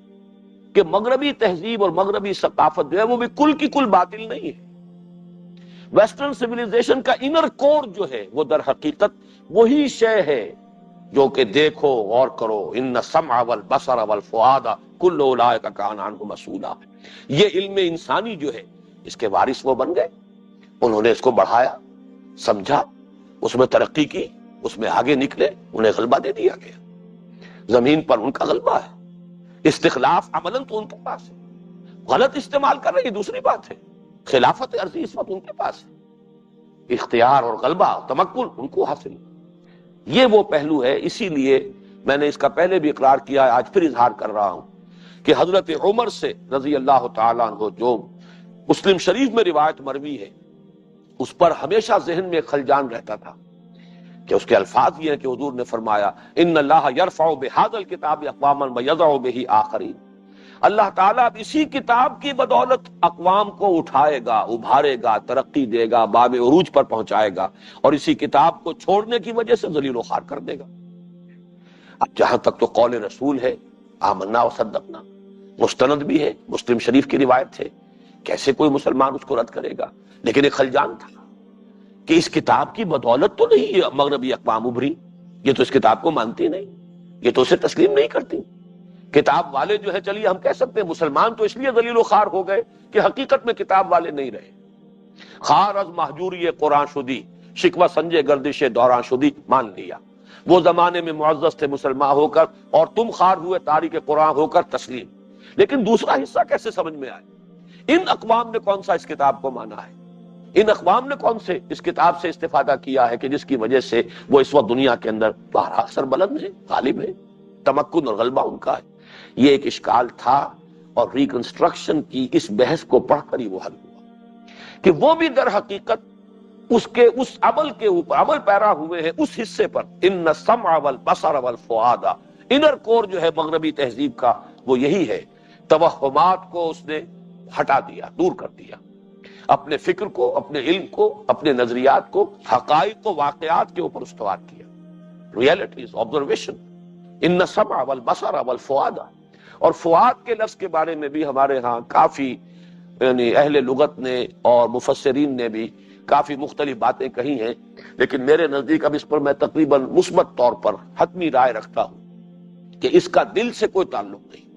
Speaker 1: کہ مغربی تہذیب اور مغربی ثقافت جو ہے وہ بھی کل کی کل باطل نہیں ہے۔ ویسٹرن سویلائزیشن کا انر کور جو ہے وہ در حقیقت وہی شے ہے جو کہ دیکھو غور کرو، ان السمع والبصر والفؤاد کل اولئک کان عنہ مسئولا۔ یہ علم انسانی جو ہے اس کے وارث وہ بن گئے، انہوں نے اس کو بڑھایا، سمجھا، اس میں ترقی کی، اس میں آگے نکلے، انہیں غلبہ دے دیا گیا۔ زمین پر ان کا غلبہ ہے، استخلاف عملاً تو ان کے پاس ہے، غلط استعمال کر رہے ہیں دوسری بات ہے، خلافت عرضی اس وقت ان کے پاس ہے، اختیار اور غلبہ تمکن ان کو حاصل ہے۔ یہ وہ پہلو ہے، اسی لیے میں نے اس کا پہلے بھی اقرار کیا ہے، آج پھر اظہار کر رہا ہوں کہ حضرت عمر سے رضی اللہ تعالیٰ عنہ جو مسلم شریف میں روایت مروی ہے، اس پر ہمیشہ ذہن میں خلجان رہتا تھا کہ اس کے الفاظ یہ ہیں کہ حضور نے فرمایا ان اللہ یرفع بہذا الکتاب اقواما ویضع بہ آخرین، اللہ تعالیٰ اب اسی کتاب کی بدولت اقوام کو اٹھائے گا، ابھارے گا، ترقی دے گا، باب عروج پر پہنچائے گا، اور اسی کتاب کو چھوڑنے کی وجہ سے ذلیل و خوار کر دے گا۔ اب جہاں تک تو قول رسول ہے، آمنا و صدقنا، مستند بھی ہے، مسلم شریف کی روایت ہے، کیسے کوئی مسلمان اس کو رد کرے گا؟ لیکن ایک خلجان تھا کہ اس کتاب کی بدولت تو نہیں یہ مغربی اقوام ابھری، یہ تو اس کتاب کو مانتی نہیں، یہ تو اسے تسلیم نہیں کرتی۔ کتاب والے جو ہے، چلیے ہم کہہ سکتے ہیں مسلمان تو اس لیے ذلیل و خوار ہو گئے کہ حقیقت میں کتاب والے نہیں رہے۔ خار از محجوری قرآن شدی، شکوہ سنجے گردش دوران شدی، مان لیا وہ زمانے میں معزز تھے مسلمان ہو کر، اور تم خار ہوئے تاریخ قرآن ہو کر، تسلیم۔ لیکن دوسرا حصہ کیسے سمجھ میں آئے؟ ان اقوام نے کون سا اس کتاب کو مانا ہے؟ ان اقوام نے کون سے اس کتاب سے استفادہ کیا ہے کہ جس کی وجہ سے وہ اس وقت دنیا کے اندر بہرحال اکثر بلند ہے، غالب ہے، تمکن اور غلبہ ان کا ہے؟ یہ ایک اشکال تھا، اور ریکنسٹرکشن کی اس بحث کو پڑھ کر ہی وہ حل ہوا کہ وہ بھی در حقیقت اس عمل کے اوپر عمل پیرا ہوئے ہیں، اس حصے پر، ان السمع والبصر والفؤاد، انر کور جو ہے مغربی تہذیب کا وہ یہی ہے۔ توہمات کو اس نے ہٹا دیا، دور کر دیا، اپنے فکر کو، اپنے علم کو، اپنے نظریات کو حقائق و واقعات کے اوپر استوار کیا، ریئلٹیز، آبزرویشن، ان السمع والبصر والفؤاد۔ اور فؤاد کے لفظ کے بارے میں بھی ہمارے ہاں کافی یعنی اہل لغت نے اور مفسرین نے بھی کافی مختلف باتیں کہی ہیں، لیکن میرے نزدیک اب اس پر میں تقریباً مثبت طور پر حتمی رائے رکھتا ہوں کہ اس کا دل سے کوئی تعلق نہیں۔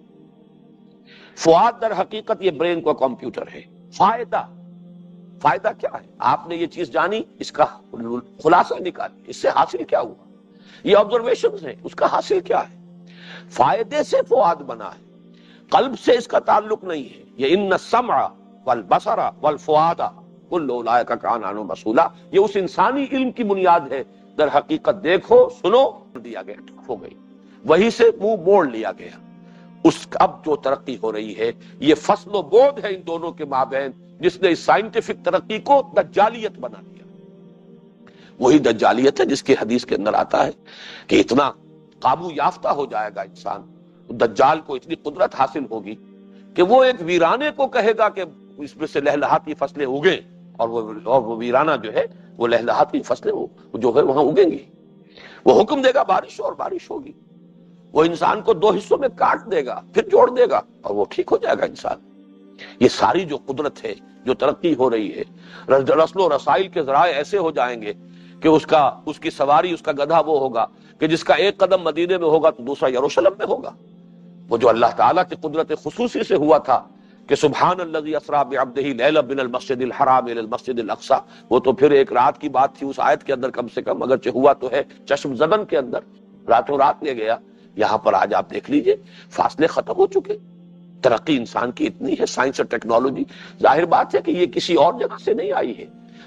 Speaker 1: فؤاد در حقیقت یہ برین کا کمپیوٹر ہے۔ فائدہ کیا ہے؟ آپ نے یہ چیز جانی، اس کا خلاصہ نکالی، اس سے حاصل کیا ہوا؟ یہ آبزرویشنز ہیں، اس کا حاصل کیا ہے؟ فائدے سے فؤاد بنا ہے، قلب سے اس کا تعلق نہیں ہے۔ یہ ان السمع والبصر والفؤاد کل اولئک کان عنہ مسئولا، یہ اس انسانی علم کی بنیاد ہے۔ در حقیقت دیکھو، سنو، دیا گیا، ہو گئی، وہی سے منہ موڑ لیا گیا۔ اس اب جو ترقی ہو رہی ہے یہ فصل و بعد ہے ان دونوں کے مابین، جس نے اس سائنٹیفک ترقی کو دجالیت بنا دیا۔ وہی دجالیت ہے جس کی حدیث کے اندر آتا ہے کہ اتنا قابو یافتہ ہو جائے گا انسان، دجال کو اتنی قدرت حاصل ہوگی کہ وہ ایک ویرانے کو کہے گا کہ اس میں سے لہلہاتی فصلیں اگیں، اور وہ ویرانہ جو ہے وہ لہلہاتی فصلیں جو ہے وہاں اگیں گی۔ وہ حکم دے گا بارش اور بارش ہوگی، وہ انسان کو دو حصوں میں کاٹ دے گا، پھر جوڑ دے گا، اور وہ ٹھیک ہو جائے گا انسان۔ یہ ساری جو قدرت ہے، جو ترقی ہو رہی ہے، رسل و رسائل کے ذرائع ایسے ہو جائیں گے کہ اس کی سواری، اس کا گدھا وہ ہوگا کہ جس کا ایک قدم مدینے میں ہوگا تو دوسرا یروشلم میں ہوگا۔ وہ جو اللہ تعالیٰ کی قدرت خصوصی سے ہوا تھا کہ سبحان الذی اسریٰ بعبدہ لیلا من المسجد الحرام الی المسجد الاقصی، وہ تو پھر ایک رات کی بات تھی اس آیت کے اندر کم سے کم، اگرچہ ہوا تو ہے چشم زدن کے اندر، راتوں رات لے گیا. یہاں پر آج آپ دیکھ لیجئے فاصلے ختم ہو چکے. ترقی انسان کی اتنی ہے، سائنس اور ٹیکنالوجی. ظاہر بات ہے کہ یہ کسی اور جگہ سے نہیں آئی ہے،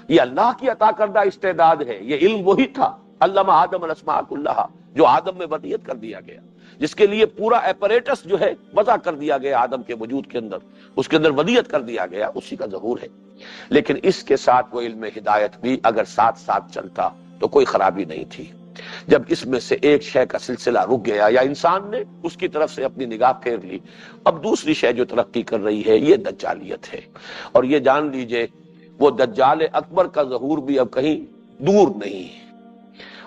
Speaker 1: یہ اللہ کی عطا کردہ استعداد ہے. یہ علم وہی تھا علم آدم الاسماء کلھا جو آدم میں ودیت کر دیا گیا، جس کے لیے پورا ایپریٹس جو ہے وضع کر دیا گیا آدم کے وجود کے اندر، اس کے اندر ودیت کر دیا گیا، اسی کا ظہور ہے. لیکن اس کے ساتھ وہ علم ہدایت بھی اگر ساتھ ساتھ چلتا تو کوئی خرابی نہیں تھی. جب اس میں سے ایک شے کا سلسلہ رک گیا یا انسان نے اس کی طرف سے اپنی نگاہ پھیر لی، اب دوسری شے جو ترقی کر رہی ہے یہ دجالیت ہے. اور یہ جان لیجئے وہ دجال اکبر کا ظہور بھی اب کہیں دور نہیں ہے.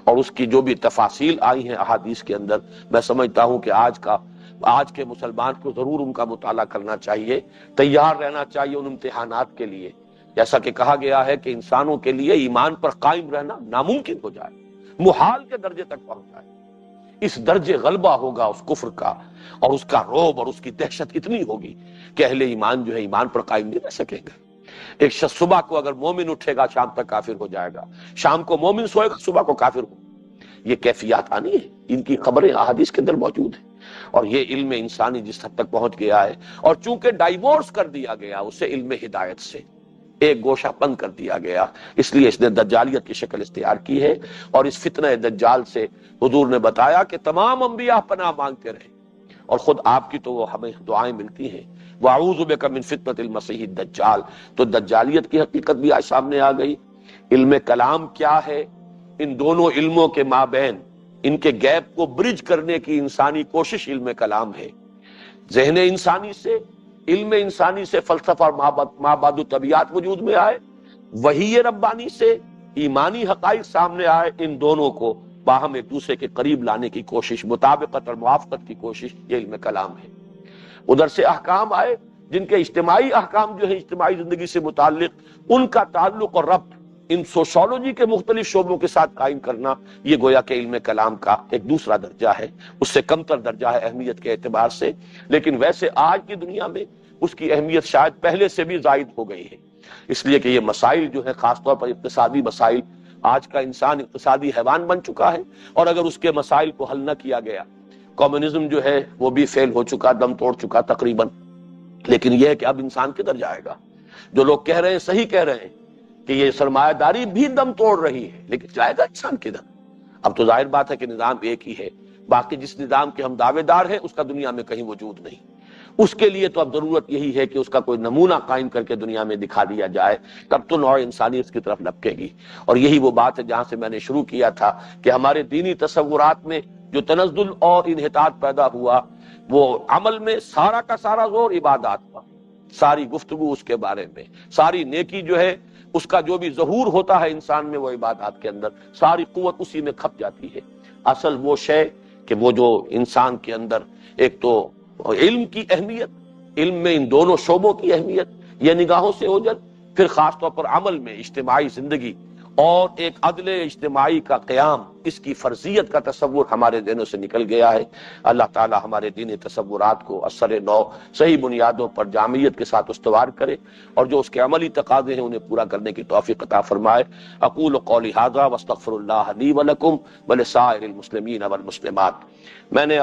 Speaker 1: اور اس کی جو بھی تفاصیل آئی ہیں احادیث کے اندر، میں سمجھتا ہوں کہ آج کے مسلمان کو ضرور ان کا مطالعہ کرنا چاہیے، تیار رہنا چاہیے ان امتحانات کے لیے. جیسا کہ کہا گیا ہے کہ انسانوں کے لیے ایمان پر قائم رہنا ناممکن ہو جائے، محال کے درجے تک پہنچ جائے. اس درجے غلبہ ہوگا اس کفر کا، اور اس کا رعب اور اس کی دہشت اتنی ہوگی کہ اہل ایمان جو ہے ایمان پر قائم نہیں رہ سکیں گے. ایک شخص صبح کو اگر مومن اٹھے گا شام تک کافر ہو جائے گا، شام کو مومن سوئے گا صبح کو کافر ہو. یہ کیفیات آنی ہے، ان کی خبریں احادیث کے اندر موجود ہیں. اور یہ علم انسانی جس حد تک پہنچ گیا ہے، اور چونکہ ڈائیورس کر دیا گیا اسے علم ہدایت سے، ایک گوشہ بند کر دیا گیا، اس لیے اس نے دجالیت کی شکل اختیار کی ہے. اور اس فتنہ دجال سے حضور نے بتایا کہ تمام انبیاء پناہ مانگتے رہے، اور خود آپ کی تو وہ ہمیں دعائیں ملتی ہیں، وَأَعُوذُ بِكَ مِن فِتْنَةِ الْمَسِيحِ الدَّجَّالِ. تو دجالیت کی حقیقت بھی آج سامنے آ گئی. علم کلام کیا ہے، ان دونوں علموں کے مابین ان کے گیپ کو برج کرنے کی انسانی کوشش علم کلام ہے. ذہن انسانی سے، علم انسانی سے فلسفہ اور مابعد الطبیعات وجود میں آئے، وحی ربانی سے ایمانی حقائق سامنے آئے. ان دونوں کو باہم ایک دوسرے کے قریب لانے کی کوشش، مطابقت اور موافقت کی کوشش، یہ علم کلام ہے. ادھر سے احکام آئے جن کے اجتماعی احکام جو ہے اجتماعی زندگی سے متعلق، ان کا تعلق اور ربط ان سوشولوجی کے مختلف شعبوں کے ساتھ قائم کرنا، یہ گویا کہ علم کلام کا ایک دوسرا درجہ ہے، اس سے کمتر درجہ ہے اہمیت کے اعتبار سے. لیکن ویسے آج کی دنیا میں اس کی اہمیت شاید پہلے سے بھی زائد ہو گئی ہے، اس لیے کہ یہ مسائل جو ہے خاص طور پر اقتصادی مسائل، آج کا انسان اقتصادی حیوان بن چکا ہے، اور اگر اس کے مسائل کو حل نہ کیا گیا، کمیونزم جو ہے وہ بھی فیل ہو چکا، دم توڑ چکا تقریباً. لیکن یہ ہے کہ اب انسان کدھر جائے گا؟ جو لوگ کہہ رہے ہیں صحیح کہہ رہے ہیں کہ یہ سرمایہ داری بھی دم توڑ رہی ہے، لیکن جائے گا انسان کدھر؟ اب تو ظاہر بات ہے کہ نظام ایک ہی ہے، باقی جس نظام کے ہم دعوے دار ہیں اس کا دنیا میں کہیں وجود نہیں. اس کے لیے تو اب ضرورت یہی ہے کہ اس کا کوئی نمونہ قائم کر کے دنیا میں دکھا دیا جائے، تب تو نوع انسانی اس کی طرف لپکے گی. اور یہی وہ بات ہے جہاں سے میں نے شروع کیا تھا کہ ہمارے دینی تصورات میں جو تنزل اور انحطاط پیدا ہوا، وہ عمل میں سارا کا سارا زور عبادات پر، ساری گفتگو اس کے بارے میں، ساری نیکی جو ہے اس کا جو بھی ظہور ہوتا ہے انسان میں وہ عبادات کے اندر، ساری قوت اسی میں کھپ جاتی ہے. اصل وہ شے کہ وہ جو انسان کے اندر ایک تو علم کی اہمیت، علم میں ان دونوں شعبوں کی اہمیت، یہ نگاہوں سے اوجل، پھر خاص طور پر عمل میں اجتماعی زندگی اور ایک عدل اجتماعی کا قیام، اس کی فرضیت کا تصور ہمارے ذہنوں سے نکل گیا ہے. اللہ تعالی ہمارے دینی تصورات کو اثر نو صحیح بنیادوں پر جامعیت کے ساتھ استوار کرے، اور جو اس کے عملی تقاضے ہیں انہیں پورا کرنے کی توفیق عطا فرمائے. اقول قولی ھذا واستغفر اللہ لی ولکم ولسائر المسلمین والمسلمات. میں نے